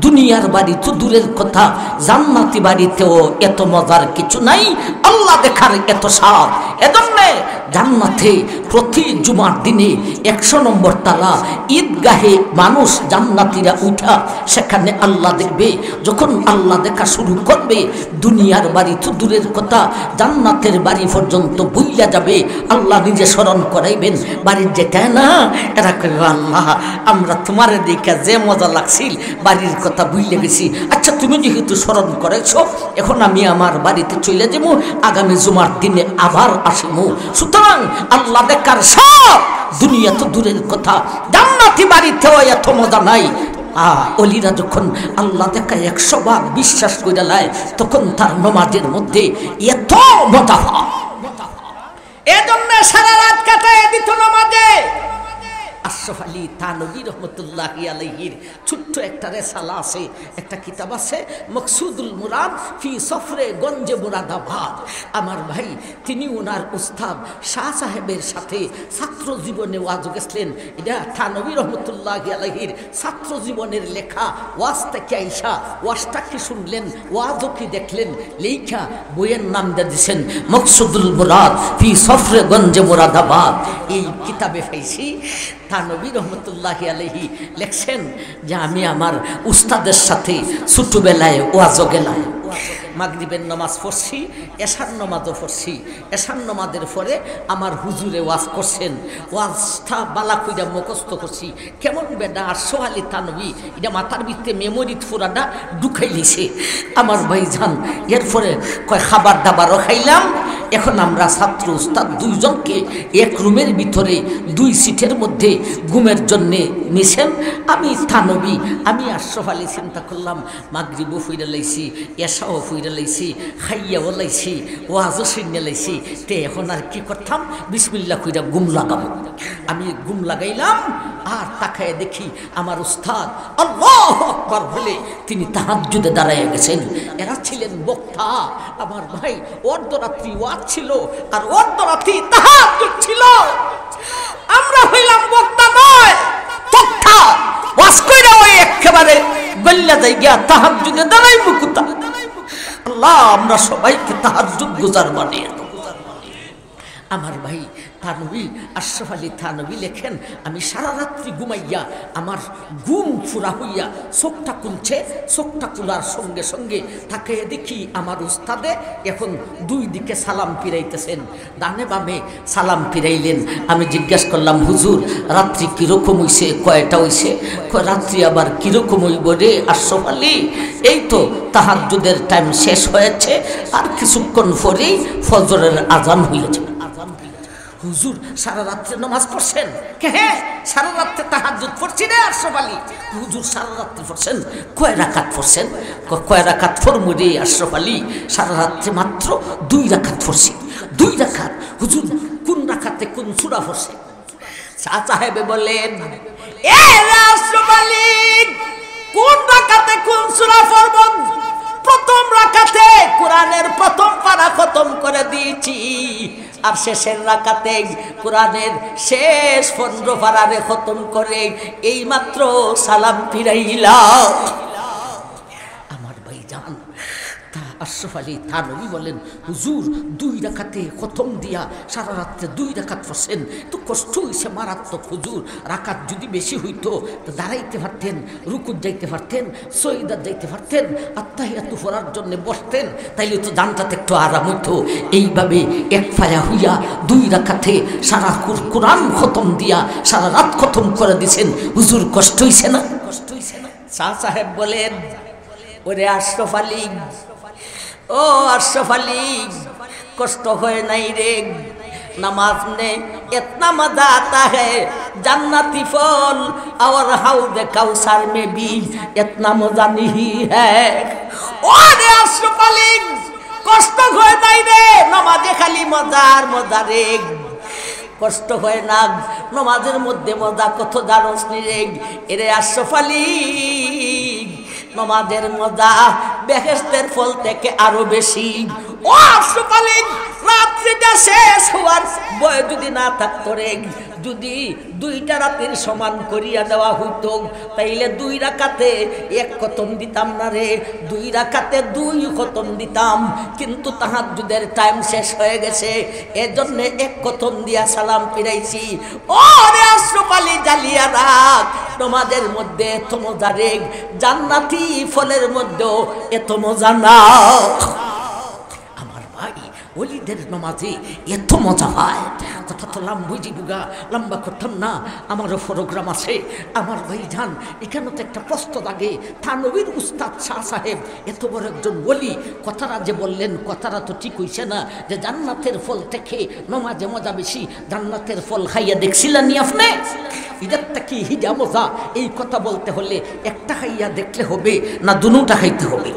দুনিয়ার বাড়ি তো দূরের কথা, জান্নাতি বাড়িতেও এত মজার কিছু নাই, আল্লাহ দেখার এত স্বাদ। এজন্যে জান্নাতে প্রতি জুমার দিনে 100 নম্বর তালা ঈদগাহে মানুষ জান্নাতিরা উঠা সেখানে আল্লাহ দেখবে। যখন আল্লাহ দেখা শুরু করবে, দুনিয়ার বাড়ি তো দূরের কথা, জান্নাতের বাড়ি পর্যন্ত ভুইলা যাবে। আল্লাহ নিজে স্মরণ করাইবেন। বাড়ির যেটা না, এরা কইবে, আল্লাহ আমরা তোমার দেখা যে মজা লাগছিল, বাড়ির কথা ভুইলে গেছি। আচ্ছা তুমি যেহেতু স্মরণ করেছ, এখন আমি আমার বাড়িতে চলে যাবো, আগামী জুমার দিনে আবার আসিমু। সুতরাং আল্লাহ দেখার সব দুনিয়া তো দূরের কথা, জান্নাতি বাড়িতেও এত মজা নাই। অলিরা যখন আল্লাহ দেখা 100 ভাগ বিশ্বাস করে লায়, তখন তার নামাজের মধ্যে এত মজা হয়। এজন্য সারা রাত কাটায় দিত নামাজে। আশরাফ আলী থানভী রহমতুল্লাহি আলাইহির ছোট্ট একটা রেসালা আছে, একটা কিতাব আছে, মকসুদুল মুরাদ ফি সফরে গঞ্জে মুরাদাবাদ। আমার ভাই তিনি ওনার উস্তাদ শাহ সাহেবের সাথে ছাত্র জীবনে ওয়াজ গেছিলেন। এটা থানভী রহমতুল্লাহি আলাইহির ছাত্র জীবনের লেখা ওয়াজ থেকে আইসা ওয়াজটা কি শুনলেন, ওয়াজও কি দেখলেন, লেখা বইয়ের নাম দিয়ে দিয়েছেন মকসুদুল মুরাদ ফি সফরে গঞ্জে মুরাদাবাদ। এই কিতাবে পাইছি থানভী রহমতুল্লাহি আলাইহি লেখছেন যে আমি আমার উস্তাদের সাথে ছোটবেলায় ওয়াজও গেলাম, মাগরিবের নামাজ পড়ছি, এশার নামাজও পড়ছি। এশার নামাজের পরে আমার হুজুরে ওয়াজ করছেন, ওয়াজটা বালা কইরা মুখস্থ করছি। কেমন বেডা আশরাফ আলী থানভী এটা মাথার ভিতরে মেমোরি ফুরাটা ঢুকাই লিছে আমার ভাইজান। এরপরে কয় খাবার দাবারও খাইলাম। এখন আমরা ছাত্র উস্তাদ দুইজনকে এক রুমের ভিতরে 2 সিটের মধ্যে ঘুমের জন্যে নিছেন। আমি থানভী, আমি আশরাফ আলী চিন্তা করলাম মাগরিবও ফুইরা লাইছি, এশাও ফুইরা লাইছি, খাইয়াও লাইছি, ওয়াজও শুনে লাইছি, তে এখন আর কি করতাম, বিসমিল্লাহ কইরা ঘুম লাগাবো। আমি ঘুম লাগাইলাম আর তাকায় দেখি আমার উস্তাদ আল্লাহু আকবার বলে তিনি তাহাজ্জুদে দাঁড়ায় গেছেন। এরা ছিলেন বক্তা আমার ভাই, অর্ধরাত্রি ওয়াজ ছিল আর অর্ধরাত্রি তাহাজ্জুদ ছিল। আমরা হইলাম বক্তা নয় বক্তা, ওয়াজ কইরা ওই একেবারে গল্লা যাই গিয়া তাহাজ্জুদে দাঁড়াই মুকুতা। আল্লাহ আমরা সবাইকে তাহাজ্জুদ গুজার বানিয়ে দাও। আমার ভাই থানভী আশরাফ আলী থানভী লেখেন আমি সারা রাত্রি ঘুমাইয়া আমার ঘুম ফুরা হইয়া চোখটা খুলছে, চোখটা খোলার সঙ্গে সঙ্গে তাকে দেখি আমার উস্তাদে এখন 2 দিকে সালাম ফিরাইতেছেন, ডানে বামে সালাম ফিরাইলেন। আমি জিজ্ঞাসা করলাম হুজুর রাত্রি কীরকম হইছে, কয়টা হইছে? রাত্রি আবার কীরকম হইব রে আশরাফ আলী? এই তো তাহাজ্জুদের টাইম শেষ হয়েছে, আর কিছুক্ষণ পরেই ফজরের আজান হইয়াছে। হুজুর সারা রাত্রে নামাজ পড়ছেন? হ্যাঁ সারা রাত্রে তাহাজ্জুদ পড়ছি রে আশরাফ আলী। হুজুর সারা রাত্রে পড়ছেন? কয় রাকাত পড়ছেন? কয় রাকাত পড়মু রে আশরাফ আলী? সারা রাত্রে মাত্র 2 রাকাত পড়ছি। 2 রাকাত? হুজুর কোন রাকাতে কোন সূরা পড়ছেন? শাহ সাহেবে বলেন এ রে আশরাফ আলী কোন রাকাতে কোন সূরা পড়ব? প্রথম রাকাতে কোরআনের প্রথম পারা খতম করে দিয়েছি, আর শেষের রাকাতে কোরআনের শেষ 15 পারারে খতম করে এই মাত্র সালাম ফিরাইলাম। আমার ভাইজান আশরাফ আলী থানভী বলেন হুজুর 2 রাকাতে খতম দিয়া সারা রাত্রে 2 রাকাত পড়ছেন, তো কষ্ট হইছে মারাত্মক হুজুর। রাকাত যদি বেশি হইতো তো দাঁড়াইতে পারতেন, রুকুত যাইতে পারতেন, সজদা যাইতে পারতেন, আত্তাহিয়াতু পড়ার জন্য বসতেন, তাইলে তো জানটাতে একটু আরাম হইতো। এইভাবে এক ফায়া হইয়া 2 রাকাতে সারা কোরআন খতম দিয়া সারা রাত খতম করে দিছেন হুজুর, কষ্ট হইছে না? কষ্ট হইছে না? শাহ সাহেব বলেন ওরে আশরাফ আলী, ও আশরাফ আলী কষ্ট হয় নাই রে, नमाज में इतना मजा आता है, जन्नती फल और हौद कौसर में भी इतना मजा नहीं है। ओरे अशरफ अली কষ্ট হয় নাই রে, নামাজে খালি মজার মজা রে, কষ্ট হয় না নামাজের মধ্যে মজা কত জানোস নি রে? এরে আশরাফ আলী নামাজের মজা বেহেশতের ফল থেকে আরো বেশি। ও আশরাফ আলী রাত্রিটা শেষ হওয়ার ভয় যদি না থাকতো রে, যদি 2টা রাতের সমান করিয়া দেওয়া হইতো তাইলে 2 রাকাতে 1 খতম দিতাম না রে, 2 রাকাতে 2 খতম দিতাম, কিন্তু তাহাজ্জুদের টাইম শেষ হয়ে গেছে, এজন্য 1 খতম দিয়া সালাম ফিরাইছি। ও রে আশরাফ আলী জালিয়া রাখ, নামাজের মধ্যে এত মজা রে, জান্নাতি ফলের মধ্যেও এত মজা না। আমার ভাই ওলিদের নামাজে এত মজা হয়, কথা তো লম্বা করতাম না, আমারও প্রোগ্রাম আছে। আমার ভাইজান এখানে তো একটা প্রশ্ন লাগে, থানভীর উস্তাদ শাহ সাহেব এত বড় একজন ওলি, কথাটা যে বললেন কথাটা তো ঠিক হইছে না, যে জান্নাতের ফল থেকে নামাজে মজা বেশি। জান্নাতের ফল খাইয়া দেখছিলেন নি আপনি? ইদারটা কি হিজা মজা? এই কথা বলতে হলে একটা খাইয়া দেখলে হবে না দুটা খাইতে হবে?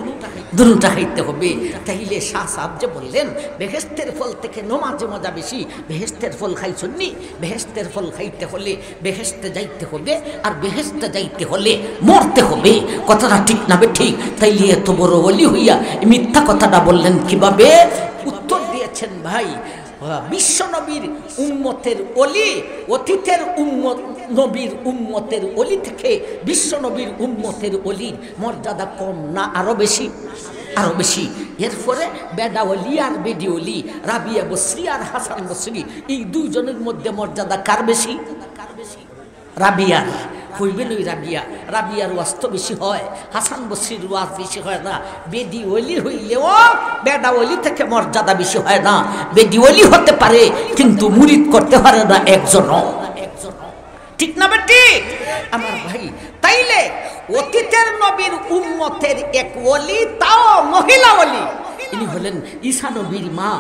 দুটা খাইতে হবে। তাইলে শাহ সাহেব যে বললেন বেহেশতের ফল থেকে নমাজে মজা বেশি। বেহেশতের ফল খাইছন্নি? বেহেশতের ফল খাইতে হলে বেহেশতে যাইতে হবে, আর বেহেশতে যাইতে হলে মরতে হবে। কথাটা ঠিক না বে ঠিক? তাইলে এত বড় ওলি হইয়া মিথ্যা কথাটা বললেন কিভাবে? উত্তর দিয়েছেন ভাই, বিশ্ব নবীর উম্মতের ওলি, অতীতের নবীর উম্মতের ওলি থেকে বিশ্ব নবীর উম্মতের ওলির মর্যাদা কম না আরো বেশি? আরো বেশি। এরপরে বেডা ওলি আর বেডি ওলি, রাবিয়া বসরি আর হাসান বসরি, এই দুইজনের মধ্যে মর্যাদা কার বেশি? রাবিয়ার। কইবেন ওই রাবিয়ার ওয়াজ তো বেশি হয়, হাসান বসরির ওয়াজ বেশি হয় না। বেদি ওলি হইলেও বেডা ওলি থেকে মর্যাদা বেশি হয় না। বেদি ওলি হতে পারে কিন্তু মুরিদ করতে পারে না একজনও। ঠিক না বেটি আমার ভাই? তাইলে অতীতের নবীর উম্মতের এক ওলি, তাও মহিলা ওলি, ইনি হলেন ঈসা নবীর মা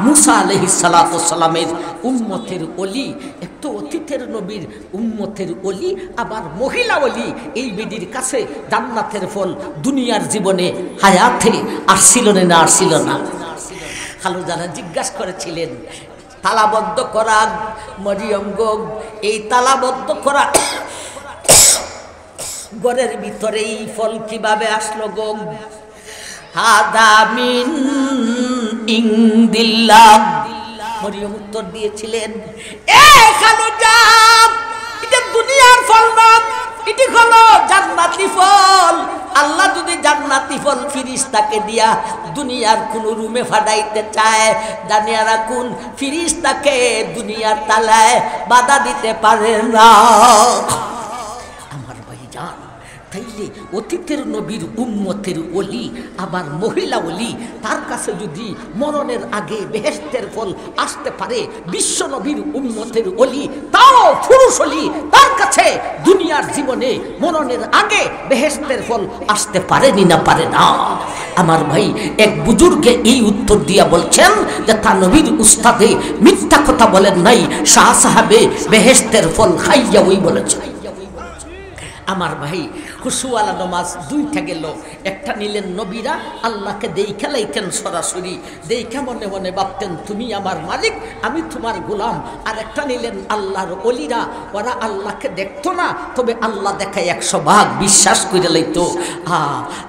মুসা আলাইহিস সালাতু সালামের উম্মতের ওলি। একটু অতীতের নবীর উম্মতের ওলি, আবার মহিলা ওলি। এই বেদির কাছে জান্নাতের ফল দুনিয়ার জীবনে হায়াতে আসছিল না আসছিল না? খালু যারা জিজ্ঞাসা করেছিলেন তালাবদ্ধ করা মরিয়ম গো, এই তালাবদ্ধ করা ঘরের ভিতরে এই ফল কিভাবে আসলো গো? হাদা মিন ইনদিল্লাহ। মরিয়ম উত্তর দিয়েছিলেন, এ খালুজান, এটা দুনিয়ার ফল না, এটি হলো জান্নাতি ফল। আল্লাহ যদি জান্নাতি ফল ফিরিস্তাকে দিয়া দুনিয়ার কোন রুমে ফাটাইতে চায়, জানিয়া রাখুন ফিরিস্তাকে দুনিয়ার তালায় বাধা দিতে পারে না। আমার ভাইজান, তাইলে অতীতের নবীর উম্মতের ওলি আবার মহিলা ওলি, তার কাছে যদি মরণের আগে বেহেশতের ফল আসতে পারে, বিশ্ব নবীর উম্মতের ওলি তাও পুরুষ ওলি, তার কাছে দুনিয়ার জীবনে মরণের আগে বেহেশতের ফল আসতে পারেনি না পারে না? আমার ভাই, এক বুজুর্গে এই উত্তর দিয়া বলছেন যে তা নবীর উস্তাদে মিথ্যা কথা বলেন নাই, শাহ সাহাবে বেহেশতের ফল খাইয়া ওই বলেছে। আমার ভাই, খুশুওয়ালা নামাজ দুইটা গেল। একটা নিলেন নবীরা, আল্লাহকে দেখা লাইতেন সরাসরি, দেখা মনে মনে ভাবতেন তুমি আমার মালিক, আমি তোমার গোলাম। আর একটা নিলেন আল্লাহর ওলিরা, ওরা আল্লাহকে দেখতো না, তবে আল্লাহ দেখায় 100 ভাগ বিশ্বাস করে লাইতো।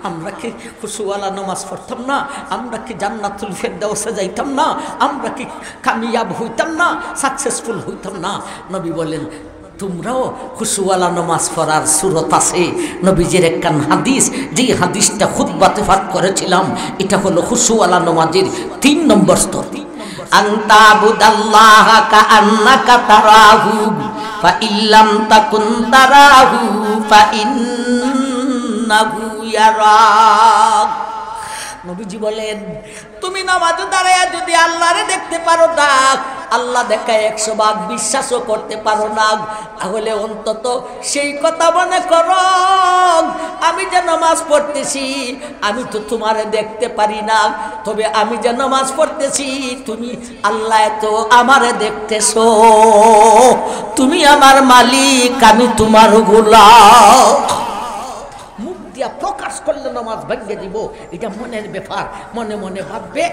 আমরা কি খুশুওয়ালা নামাজ পড়তাম না? আমরা কি জান্নাতুল ফেরদাউসে যাইতাম না? আমরা কি কামিয়াব হইতাম না? সাকসেসফুল হইতাম না? নবী বলেন তোমরাও খুশুওয়ালা নামাজ পড়ার সুরত আছে। নবীজির একখান হাদিস, যেই হাদিসটা খুতবাতে পাঠ করেছিলাম, এটা হলো খুশুওয়ালা নামাজের 3 নম্বর স্তর। আনতা বুদাল্লাহ কাআন্নাকা তারাহু ফা ইল্লাম তাকুন তারাহু ফা ইন্নাহু ইয়ারাক। নবীজি বলেন তুমি নামাজে দাঁড়ায়া যদি আল্লাহরে দেখতে পারো না, আল্লাহ দেখায় 100 ভাগ বিশ্বাসও করতে পারো না, তাহলে অন্তত সেই কথা মনে করো, আমি যে নামাজ পড়তেছি আমি তো তোমারে দেখতে পারি না, তবে আমি যে নামাজ পড়তেছি তুমি আল্লাহ তো আমারে দেখতেছো, তুমি আমার মালিক, আমি তোমার গোলাম। প্রকাশ করলে নামাজ ভাঙিয়ে দিব, এটা মনের ব্যাপার। মনে মনে ভাববে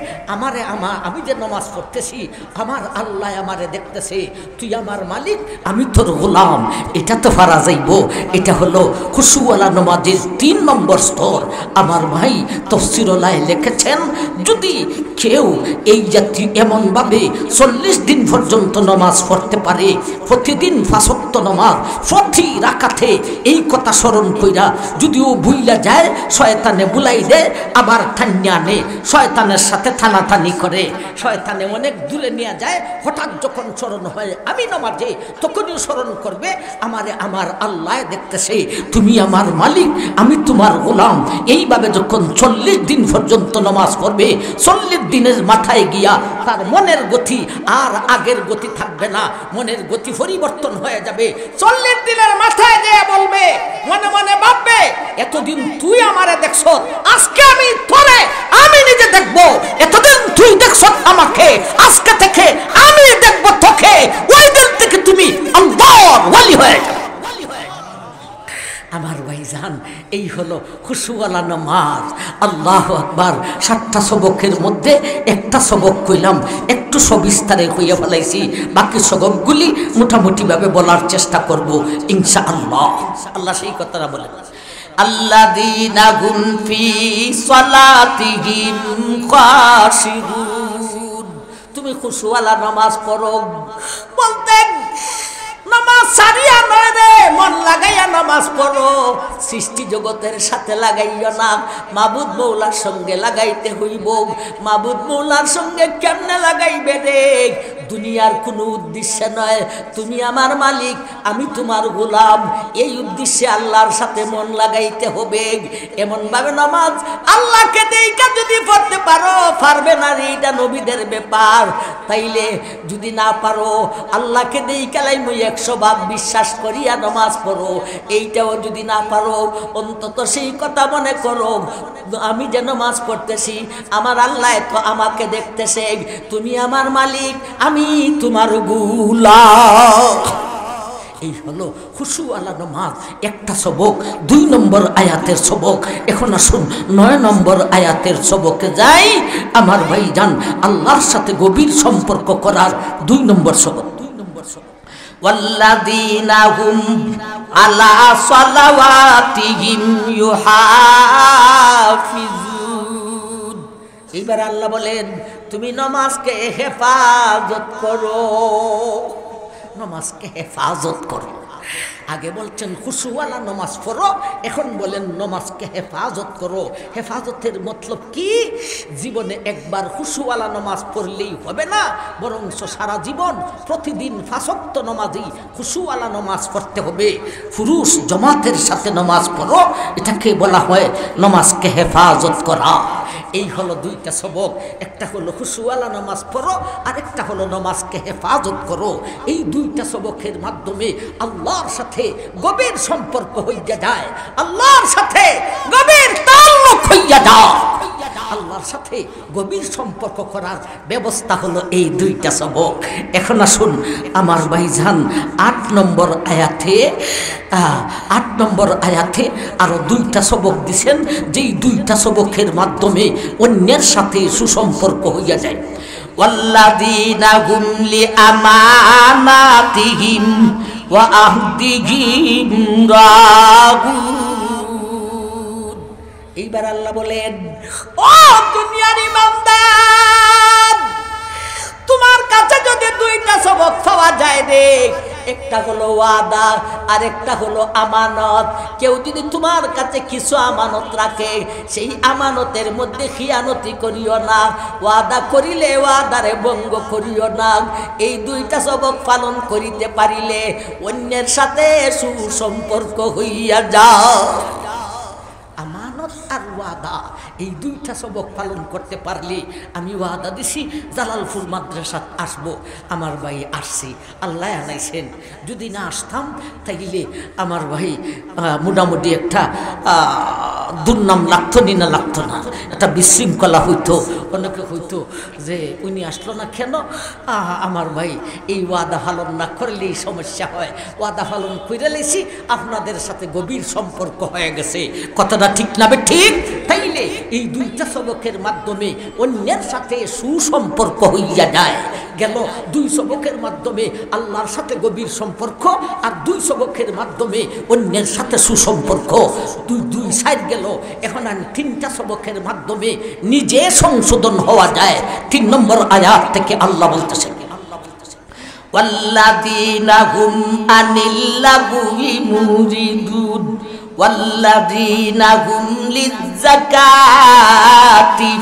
আমি যে নামাজ পড়তেছি আমার আল্লাহ আমারে দেখতেছে, তুই আমার মালিক, আমি তোর গোলাম, এটা তো পারা যাইব। এটা হলো খুশুওয়ালা নামাজের 3 নম্বর স্তর। আমার ভাই তাফসীরুল্লাহ লিখেছেন, যদি কেউ এই জাতি এমনভাবে 40 দিন পর্যন্ত নামাজ পড়তে পারে, প্রতিদিন 5 ওয়াক্ত নামাজ প্রতি রাকাতে এই কথা স্মরণ কইরা যদিও ভুইলা যায়, শয়তানে বুলাই দেয়, আবার ঠান্ডা আনে, শয়তানের সাথে থানাথানি করে, শয়তানে অনেক দূরে নিয়ে যায়। হঠাৎ যখন স্মরণ হয় আমি নামাজে, তখনই স্মরণ করবে আমারে আমার আল্লাহ দেখতেছে, তুমি আমার মালিক, আমি তোমার গোলাম। এইভাবে যখন 40 দিন পর্যন্ত নামাজ পড়বে, 40 দিনের মাথায় গিয়া তার মনের গতি আর আগের গতি থাকবে না, মনের গতি পরিবর্তন হয়ে যাবে। 40 দিনের মাথায় গিয়ে বলবে, মনে মনে ভাববে এতদিন তুই আমারে দেখছ, আজকে আমি তোরে আমি নিজে দেখব। এতদিন তুই দেখছ আমাকে, আজকে থেকে আমি দেখব তোকে। ওই দিন থেকে তুমি আল্লাহর ওলি হয়ে যাবে। আমার ভাইজান, এই হলো খুশুওয়ালা নামাজ। আল্লাহু আকবার। 7টা সবকের মধ্যে একটা সবক কইলাম, একটু সবিস্তারে হইয়া ফেলাইছি, বাকি সবকগুলি মোটামুটিভাবে বলার চেষ্টা করব ইনশাআল্লাহ। আল্লাহ সেই কথাটা বলেন, আল্লাযীনা হুম ফি সালাতিহিম খাশিউন। তুমি খুশুওয়ালা নামাজ পড়ো, বলতে নামাজ সারিয়া নয় রে, মন লাগাইয়া নামাজ পড়ো। সৃষ্টি জগতের সাথে লাগাইয়া না, মাবুদ মৌলার সঙ্গে লাগাইতে হইব। মাবুদ মৌলার সঙ্গে কেমনে লাগাইবে রে? দুনিয়ার কোনো উদ্দেশ্যে নয়, তুমি আমার মালিক, আমি তোমার গোলাম, এই উদ্দেশ্যে আল্লাহর সাথে মন লাগাইতে হবে। এমনভাবে নামাজ আল্লাহকে দেইকা যদি পড়তে পারো, পারবে না রে, এটা নবীদের ব্যাপার। তাইলে যদি না পারো, আল্লাহকে দেইকা লাইমুই 100 ভাগ বিশ্বাস করিয়া নামাজ পড়ো। এইটাও যদি না পারো, অন্তত সেই কথা মনে করো, আমি যে নামাজ পড়তেছি, আমার আল্লাহ তো আমাকে দেখতেছে, তুমি আমার মালিক, আমি তোমার গোলাম। এই হলো খুশুওয়ালা নামাজ। একটা সবক, 2 নম্বর আয়াতের সবক। এখন আসুন 9 নম্বর আয়াতের সবকে যাই। আমার ভাইজান, আল্লাহর সাথে গভীর সম্পর্ক করার 2 নম্বর সবক। ওয়াল্লাযীনা হুম আলা সালাওয়াতিহিম ইউহাফিজুন। এইবার আল্লাহ বলেন, তুমি নামাজকে হেফাজত করো, নামাজকে হেফাজত করো। আগে বলছেন খুশুওয়ালা নামাজ পড়ো, এখন বলেন নামাজকে হেফাজত করো। হেফাজতের মতলব কি? জীবনে একবার খুশুওয়ালা নামাজ পড়লেই হবে না, বরং সারা জীবন প্রতিদিন 5 ওয়াক্ত নামাজই খুশুওয়ালা নামাজ পড়তে হবে। পুরুষ জামাতের সাথে নামাজ পড়ো, এটাকে বলা হয় নামাজকে হেফাজত করা। এই হলো 2টা সবক। একটা হলো খুশুওয়ালা নামাজ পড়ো, আর একটা হলো নামাজকে হেফাজত করো। এই 2টা সবকের মাধ্যমে আল্লাহর সাথে গভীর সম্পর্ক হইয়া যায়, আল্লাহর সাথে গভীর তাল্লুক হইয়া যায়। আল্লাহর সাথে গভীর সম্পর্ক করার ব্যবস্থা হলো এই 2টা সবক। এখন আসুন আমার ভাইজান, 8 নম্বর আয়াতে আরো 2টা সবক দিছেন, যেই 2টা সবকের মাধ্যমে অন্যের সাথে সুসম্পর্ক হইয়া যায়। ওয়াল্লাযীনা হুম লিআমানাতিহিম ওয়া আহদিহিম রাউন। এইবার আল্লাহ বলেন, ও দুনিয়ার ইমানদার, তোমার কাছে যদি 2টা সবক পাওয়া যায় রে, একটা হলো ওয়াদা আর একটা হলো আমানত। কেউ যদি তোমার কাছে কিছু আমানত রাখে, সেই আমানতের মধ্যে খিয়ানতি করিও না, ওয়াদা করিলে ওয়াদারে ভঙ্গ করিও না। এই 2টা সবক পালন করিতে পারিলে অন্যের সাথে সুসম্পর্ক হইয়া যাও। আমানত আর ওয়াদা, এই 2টা সবক পালন করতে পারলে, আমি ওয়াদা দিছি জালালপুর মাদ্রাসাত আসবো, আমার ভাই আসছি, আল্লাহ আনাইছেন। যদি না আসতাম তাইলে আমার ভাই মোটামুটি একটা দুর্নাম লাগতো না লাগতো না, একটা বিশৃঙ্খলা হইতো। অনেকে হইতো যে উনি আসলো না কেন, আমার ভাই এই ওয়াদা পালন না করলেই সমস্যা হয়। ওয়াদা পালন করে লেছি, আপনাদের সাথে গভীর সম্পর্ক হয়ে গেছে। কথাটা ঠিক না ঠিক? তাইলে এই 2টা সবকের মাধ্যমে অন্যের সাথে সুসম্পর্ক হইয়া যায়। গেল 2 সবকের মাধ্যমে আল্লাহর সাথে গভীর সম্পর্ক, আর 2 সবকের মাধ্যমে অন্যের সাথে সুসম্পর্ক। 2 সাইড গেল। এখন 3টা সবকের মাধ্যমে নিজে সংশোধন হওয়া যায়। 3 নম্বর আয়াত থেকে আল্লাহ বলতেছেন, ওয়াল্লাযীনা হুম আনিল লাগwi মুরিদুন ওয়াল্লাযীনা হুম লিয-যাকাতি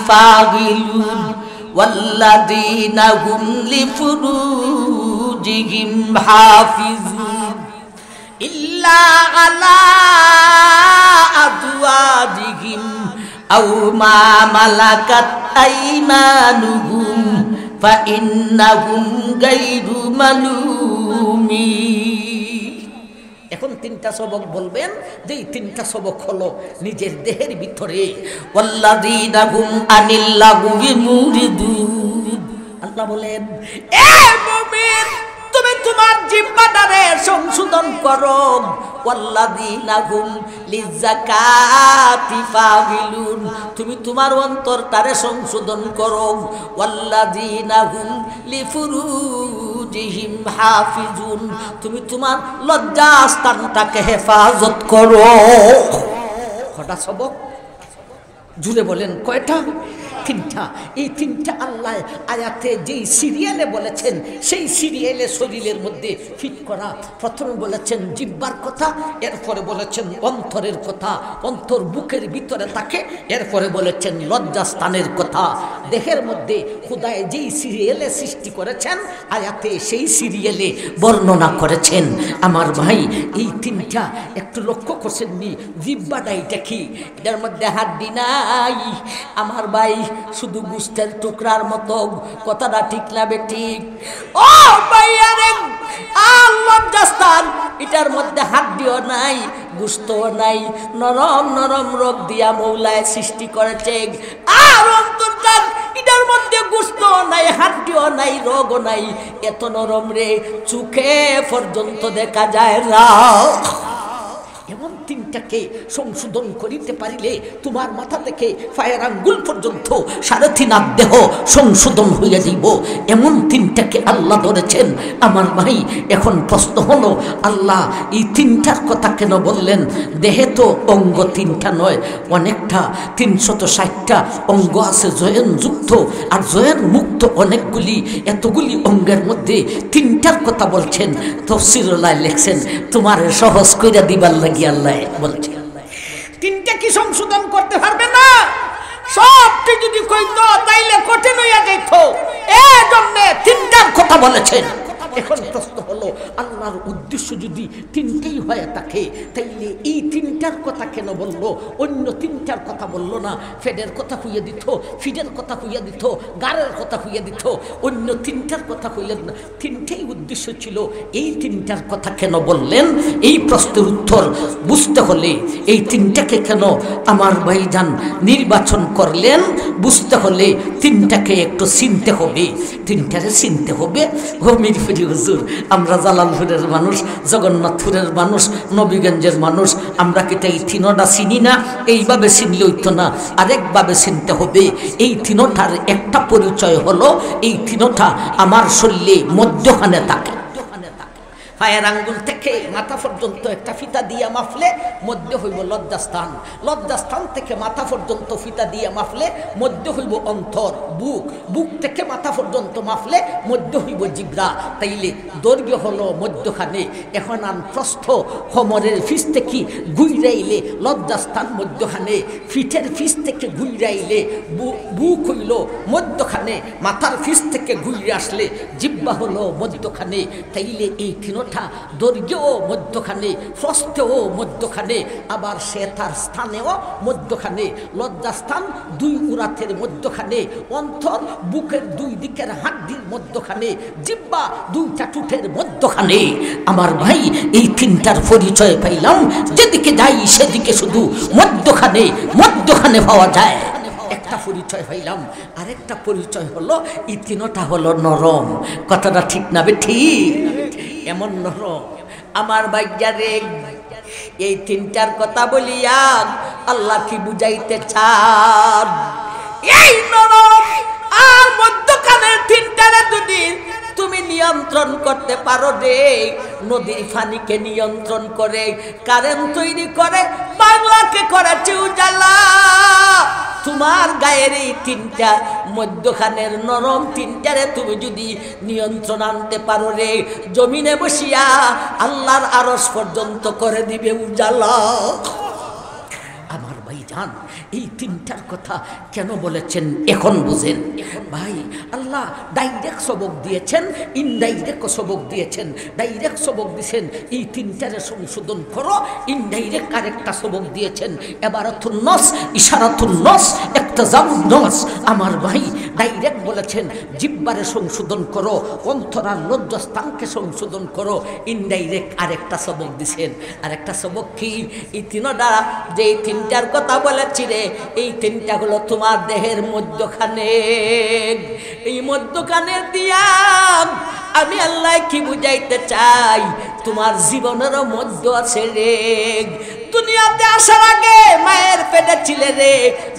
ফাগিলুন ওয়াল্লাযীনা হুম লিফুরুজিহিম হাফিজুন ইল্লা আলা আযওয়াজিহিম আও মা মালাকাত আইমানুহুম ফাইন্নাহুম গায়রু মালুমিন। এখন 3টা সবক বলবেন, যে 3টা সবক হলো নিজের দেহের ভিতরে। ওয়াল্লাযীনা হুম আনিল লাগwi মুরিদুন। আল্লাহ বলেন, এ মুমিন, তুমি তোমার জিহ্বাটারে সংশোধন করো। ওয়াল্লাযীনা হুম লিযাকাতি ফাগিলুন, তুমি তোমার অন্তরটারে সংশোধন করো। ওয়াল্লাযীনা হুম লিফুরুজিহিম হাফিজুন, তুমি তোমার লজ্জাস্থানটাকে হেফাজত করো। কটা সবক? জুড়ে বলেন কয়টা? তিনটা। এই তিনটা আল্লাহ আয়াতে যেই সিরিয়ালে বলেছেন সেই সিরিয়ালে শরীরের মধ্যে ফিট করা। প্রথমে বলেছেন জিহ্বার কথা, এরপরে বলেছেন অন্তরের কথা, অন্তর বুকের ভিতরে থাকে, এরপরে বলেছেন লজ্জাস্থানের কথা। দেহের মধ্যে খোদায় যেই সিরিয়ালে সৃষ্টি করেছেন আয়াতে সেই সিরিয়ালে বর্ণনা করেছেন। আমার ভাই এই তিনটা একটু লক্ষ্য করছেননি? জিহ্বাটা এটা কি? এটার মধ্যে হাড্ডি নাই আমার ভাই, শুধু গুস্তের টুকরার মতো। কথাটা ঠিক না বেঠিক? ও ভাইয়ারে, আর লজ্জাস্থান এটার মধ্যে হাড্ডিও নাই, গুস্তও নাই, নরম নরম রোগ দিয়া মৌলায় সৃষ্টি করেছে। আর অন্তর্জাল এটার মধ্যে গুস্তও নাই, হাড্ডিও নাই, রোগও নাই, এত নরম রে চোখে পর্যন্ত দেখা যায় না। এমন তিনটাকে সংশোধন করিতে পারিলে তোমার মাথা থেকে পায়ের আঙ্গুল পর্যন্ত 3.5 দেহ সংশোধন হইয়া যাইব। এমন তিনটাকে আল্লাহ ধরেছেন। আমার ভাই এখন প্রশ্ন হলো, আল্লাহ এই তিনটার কথা কেন বললেন? দেহে তো অঙ্গ তিনটা নয়, অনেকটা, 360টা অঙ্গ আছে জয়েনযুক্ত, আর জয়েন মুক্ত অনেকগুলি। এতগুলি অঙ্গের মধ্যে তিনটার কথা বলছেন। তাফসীরুল্লাহ লেখছেন তোমার সহজ কইরা দিবার লাগি আল্লাহ বলছে তিনটা কি সংশোধন করতে পারবে না? সবটি যদি কইতো তাইলে কঠিন হইয়া যাইত, এই জন্য তিনটার কথা বলেছেন। এখন প্রশ্ন হলো, আল্লাহর উদ্দেশ্য যদি তিনটেই হয়ে থাকে তাইলে এই তিনটার কথা কেন বললো? অন্য তিনটার কথা বললো না? ফেডের কথা হইয়া দিত, ফিডের কথা হইয়া দিত, গাড়ের কথা হইয়া দিত, অন্য তিনটার কথা হইলেন না। তিনটেই উদ্দেশ্য ছিল, এই তিনটার কথা কেন বললেন? এই প্রশ্নের উত্তর বুঝতে হলে এই তিনটাকে কেন আমার ভাইজান নির্বাচন করলেন বুঝতে হলে তিনটাকে একটু চিনতে হবে। তিনটারে চিনতে হবে। মিরপুরি হুজুর, আমরা জালালপুরের মানুষ, জগন্নাথপুরের মানুষ, নবীগঞ্জের মানুষ, আমরা কি এই তিনটা চিনি না? এইভাবে চিনলে হইতো না, আরেকভাবে চিনতে হবে। এই তিনটার একটা পরিচয় হলো, এই তিনটা আমার শরীরে মধ্যখানে থাকে। পায়ের আঙ্গুল থেকে মাথা পর্যন্ত একটা ফিতা দিয়া মাফলে মধ্যে হইব লজ্জাস্থান, লজ্জাস্থান থেকে মাথা পর্যন্ত ফিতা দিয়া মাফলে মধ্যে হইব অন্তর, বুক, বুক থেকে মাথা পর্যন্ত মাফলে মধ্যে হইব জিহ্বা। তাইলে দৈর্ঘ্য হলো মধ্যখানে। এখন আন প্রস্থ কোমরের ফিস থেকে ঘুরাইলে লজ্জাস্থান মধ্যখানে, ফিটের ফিস থেকে ঘুরাইলে বুক হইল মধ্যখানে, মাথার ফিস থেকে ঘুরে আসলে জিহ্বা হলো মধ্যখানে। তাইলে এই তিনটা দৈর্ঘ্যও মধ্যখানে, প্রস্থেও মধ্যখানে, আবার সে তার স্থানেও মধ্যখানে। লজ্জাস্থান 2 উরাতের মধ্যখানে, অন্তর বুকের 2 দিকের হাড্ডির মধ্যখানে, জিহ্বা 2টা টুটের মধ্যখানে। আমার ভাই এই তিনটার পরিচয় পাইলাম, যেদিকে যাই সেদিকে শুধু মধ্যখানে মধ্যখানে পাওয়া যায়। একটা পরিচয় হইলাম, আরেকটা পরিচয় হলো এই তিনটা হলো নরম। কথাটা ঠিক না বে ঠিক? এমন নরম আমার ভাইয়ারে। এই তিনটার কথা বলিয়া আল্লাহ কি বুঝাইতে চান? এই নরম আর মধ্যখানের তিনটারে যদি তুমি নিয়ন্ত্রণ করতে পারো রে, নদীর পানিকে নিয়ন্ত্রণ করে, কারেন্ট তৈরি করে, বাংলাকে করেছে উজালা। তোমার গায়ের এই তিনটা মধ্যখানের নরম তিনটারে তুমি যদি নিয়ন্ত্রণ আনতে পারো রে, জমিনে বসিয়া আল্লাহর আরশ পর্যন্ত করে দিবে উজালা। আমার ভাইজান এই তিনটার কথা কেন বলেছেন এখন বুঝেন। ভাই আল্লাহ ডাইরেক্ট সবক দিয়েছেন, ইনডাইরেক্ট সবক দিয়েছেন। ডাইরেক্ট সবক দিয়েছেন এই তিনটারে সংশোধন করো, ইনডাইরেক্ট আরেকটা সবক দিয়েছেন এবারাতুন নস, ইশারাতুন নস, ইক্তাজাউন নস। আমার ভাই ডাইরেক্ট বলেছেন জিহ্বারে সংশোধন করো, অন্তর আর লজ্জাস্থানকে সংশোধন করো। ইনডাইরেক্ট আরেকটা সবক দিয়েছেন। আরেকটা সবক কি? এই তিনটা যে তিনটার কথা বলেছি রে, এই তিনটা হলো তোমার দেহের মধ্যখানে। এই মধ্যখানে দিয়া আমি আল্লাহ কি বুঝাইতে চাই, তোমার জীবনের মধ্য আছে রে। দুনিয়াতে আসার আগে মায়ের পেটে ছিলে রে,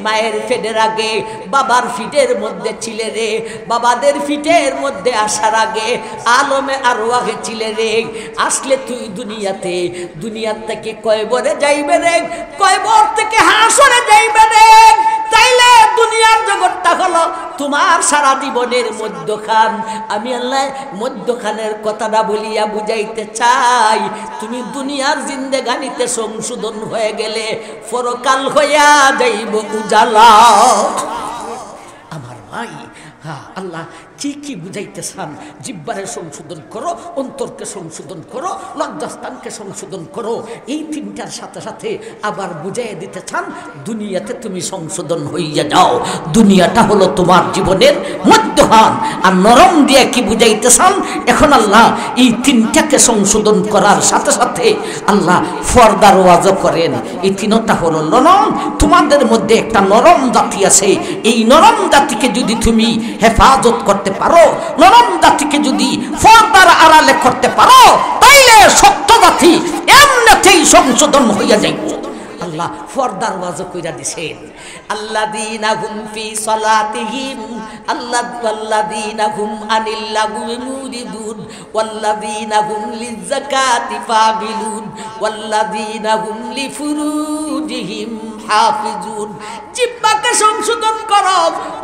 মায়ের পেটের আগে বাবার ফিটের মধ্যে ছিলে রে, বাবাদের ফিটের মধ্যে আসার আগে আলমে আরো আগে ছিলে রে। আসলে তুই দুনিয়াতে, দুনিয়ার থেকে কয়বরে যাইবে রে, কয়বর থেকে হাসরে যাইবে রে। তাইলে দুনিয়ার জগৎটা হলো তোমার সারা জীবনের মধ্যখান। আমি আল্লাহ মধ্যখানের কথাটা বলিয়া বুঝাইতে চাই, তুমি দুনিয়ার জিন্দেগানিতে সংশোধন হয়ে গেলে পরকাল হইয়া যাইব উজালা। আমার ভাই, হ্যাঁ, আল্লাহ কি কি বুঝাইতে চান? জিব্বারে সংশোধন করো, অন্তরকে সংশোধন করো, লজ্জাস্থানকে সংশোধন করো। এই তিনটার সাথে সাথে আবার বুঝাই দিতে চান দুনিয়াতে তুমি সংশোধন হইয়া যাও। দুনিয়াটা হলো তোমার জীবনের মধ্যহান। আর নরম দিয়ে কি বুঝাইতে চান? এখন আল্লাহ এই তিনটাকে সংশোধন করার সাথে সাথে আল্লাহ ফর্দার ওয়াজও করেন। এই তিনটা হলো নরম। তোমাদের মধ্যে একটা নরম জাতি আছে, এই নরম জাতিকে যদি তুমি হেফাজত করতে পারো, নরম জাতিকে যদি পর্দার আড়ালে করতে পারো, তাইলে শক্ত জাতি এমনিতেই সংশোধন হইয়া যাইব। আল্লাহ পর্দার ওয়াজও কইরা দিছেন, আল্লাযীনা হুম ফি সালাতিহিম আল্লাযীনা হুম আনিল লাগwi মুরিদুন ওয়াল্লাযীনা হুম লিযাকাতি ফাবিলুন ওয়াল্লাযীনা হুম লিফুরুজিহিম হাফিজুন। জিহ্বাকে সংশোধন করো,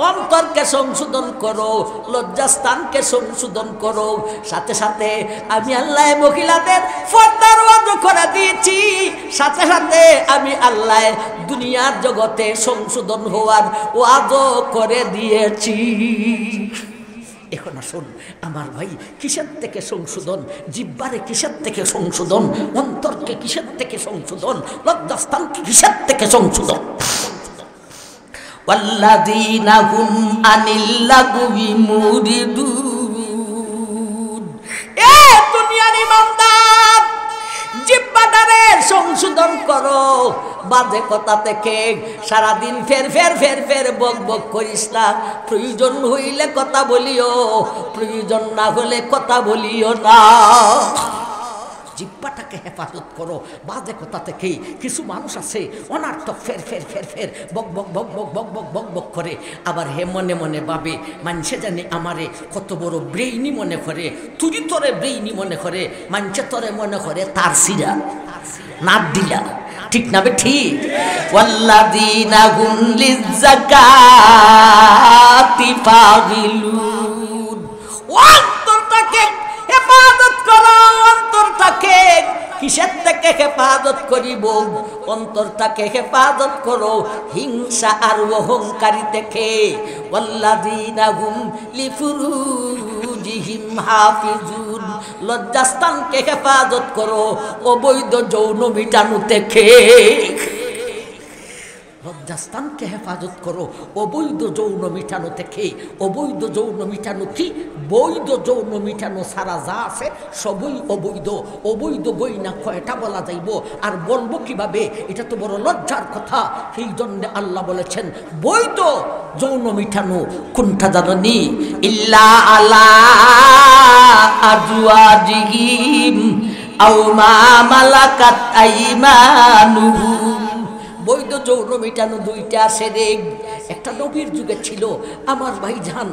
অন্তরকে সংশোধন করো, লজ্জাস্থানকে সংশোধন করো। সাথে সাথে আমি আল্লাহ মহিলাদের পর্দার ওয়াজও করে দিয়েছি, সাথে সাথে আমি আল্লাহ দুনিয়ার জগতে সংশোধন হওয়ার ওয়াজও করে দিয়েছি। এখন আসুন আমার ভাই, কিসের থেকে সংশোধন? জিহ্বারে কিসের থেকে সংশোধন? অন্তরকে কিসের থেকে সংশোধন? লজ্জাস্থানকে কিসের থেকে সংশোধন? ওয়াল্লাযীনা হুম আনিল লাগwi মুরিদুন। এ দুনিয়ার ইমানদার, জিহ্বাটারে সংশোধন করো। বাজে কথা থেকে সারাদিন ফের ফের ফের ফের বক বক করিস না। প্রয়োজন হইলে কথা বলিও, প্রয়োজন না হলে কথা বলিও না। জিহ্বাটাকে হেফাজত করো বাজে কথা থেকে। কিছু মানুষ আছে অনার্থক ফের ফের ফের ফের বক বক বক বক বক বক বক বক করে, আবার হে মনে মনে ভাবে মানুষে জানে আমারে কত বড় ব্রেইনি মনে করে, তুই তোরে ব্রেইনি মনে করে, মানুষে তোরে মনে করে তার সিরা নাক দিলা। ঠিক না বে ঠিক? ওয়াল্লাযীনা হুম লিযাকাতি ফাবিলুন। অন্তরটাকে হেফাজত করো। অন্তরটাকে কিসের থেকে হেফাজত করিব? অন্তরটাকে হেফাজত করো হিংসা আর অহংকারী থেকে। ওয়াল্লাযীনা হুম লিফুরুজিহিম হাফিজুন। লজ্জাস্থানকে হেফাজত করো অবৈধ যৌন মিটানো থেকে। লজ্জাস্থানকে হেফাজত করো অবৈধ যৌন মিটানো থেকে। অবৈধ যৌন মিটানো কি? বৈধ যৌন মিটানো সারা যা আছে সবই অবৈধ। অবৈধ গয়না কয়টা বলা যাইব, আর বলবো কিভাবে? এটা তো বড় লজ্জার কথা। সেই জন্য আল্লাহ বলেছেন বৈধ যৌন মিটানো কোনটা জানি? ইল্লা আলা আজওয়াজিহিম আও মা মালাকাত আইমানুহুম। বৈধ যৌন মিটানো দুইটা আছে রে। একটা নবীর যুগে ছিল আমার ভাইজান,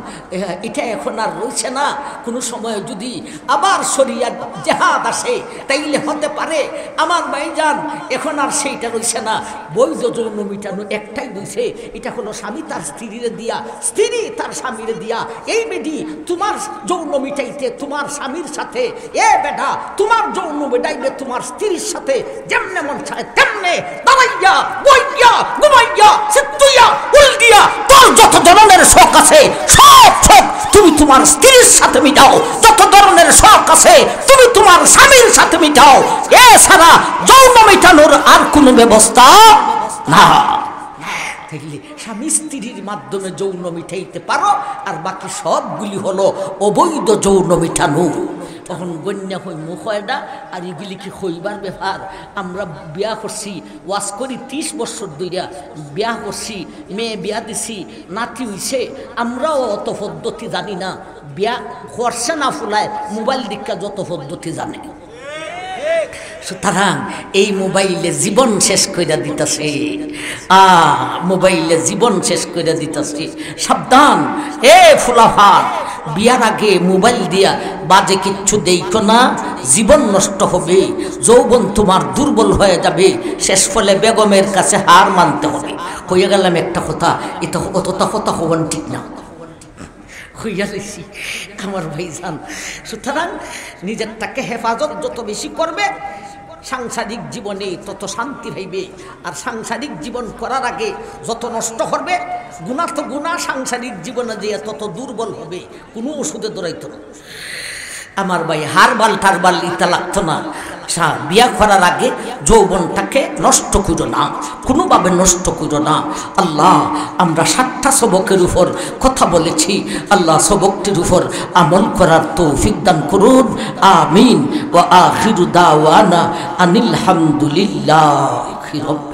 এটা এখন আর রয়েছে না। কোনো সময় যদি আবার শরিয়াত জেহাদ আসে তাইলে হতে পারে আমার ভাইজান, এখন আর সেইটা রয়েছে না। বৈধ যৌন মিটানো একটাই রয়েছে, এটা হলো স্বামী তার স্ত্রীরে দিয়া, স্ত্রী তার স্বামীরে দিয়া। এই বেডি তোমার যৌন মিটাইতে তোমার স্বামীর সাথে, এ বেটা তোমার যৌন মিটাইবে তোমার স্ত্রীর সাথে। যেমনে মন চায় তেমনে দাঁড়াইয়া বইয়া ঘুমাইয়া সিদ্ধুইয়া উল্টিয়া তোর যত ধরনের শখ আছে সব শখ তুমি তোমার স্ত্রীর সাথে মিটাও। যত ধরনের শখ আছে তুমি তোমার স্বামীর সাথে মিটাও। এছাড়া যৌন মিটানোর আর কোনো ব্যবস্থা না। স্বামী স্ত্রীর মাধ্যমে যৌন মিটাইতে পারো, আর বাকি সবগুলি হলো অবৈধ যৌন মিটানো। তখন গণ্যা হই মুখ হয়ডা আর এগুলি কি হইবার ব্যাপার। আমরা বিয়া করছি, ওয়াজ করি 30 বছর ধইরা, বিয়া করছি, মেয়ে বিয়া দিছি, নাতি হইছে, আমরাও অত পদ্ধতি জানি না। বিয়া করছে না ফুলায় মোবাইল দীক্ষা যত পদ্ধতি জানে। সুতরাং এই মোবাইলে জীবন শেষ কইরা দিতেছে, মোবাইলে জীবন শেষ কইরা দিতেছে। সাবধান এ ফুলাফার, বিয়ার আগে মোবাইল দিয়া বাজে কিচ্ছু দেখো না, জীবন নষ্ট হবে, যৌবন তোমার দুর্বল হয়ে যাবে, শেষ ফলে বেগমের কাছে হার মানতে হবে। হয়ে গেলাম একটা কথা, এটা অতটা কথা হবেন ঠিক না, হইয়া রয়েছি আমার ভাইজান। সুতরাং নিজেরটাকে হেফাজত যত বেশি করবে সাংসারিক জীবনে তত শান্তি হইবে। আর সাংসারিক জীবন করার আগে যত নষ্ট করবে, গুণা তো গুণা, সাংসারিক জীবনে যে তত দুর্বল হবে, কোনো ওষুধে দৌড়াইতো না। আমার ভাই হারবাল টারবাল ইতা লাগতো না। বিয়া করার আগে যৌবনটাকে নষ্ট করো না, কোনোভাবে নষ্ট করো না। আল্লাহ, আমরা 7টা সবকের উপর কথা বলেছি, আল্লাহ সবকটির উপর আমল করার তৌফিক দান করুন, আমিন। ওয়া আখিরু দাওয়ানা আনিল হামদুলিল্লাহি রাব্বিল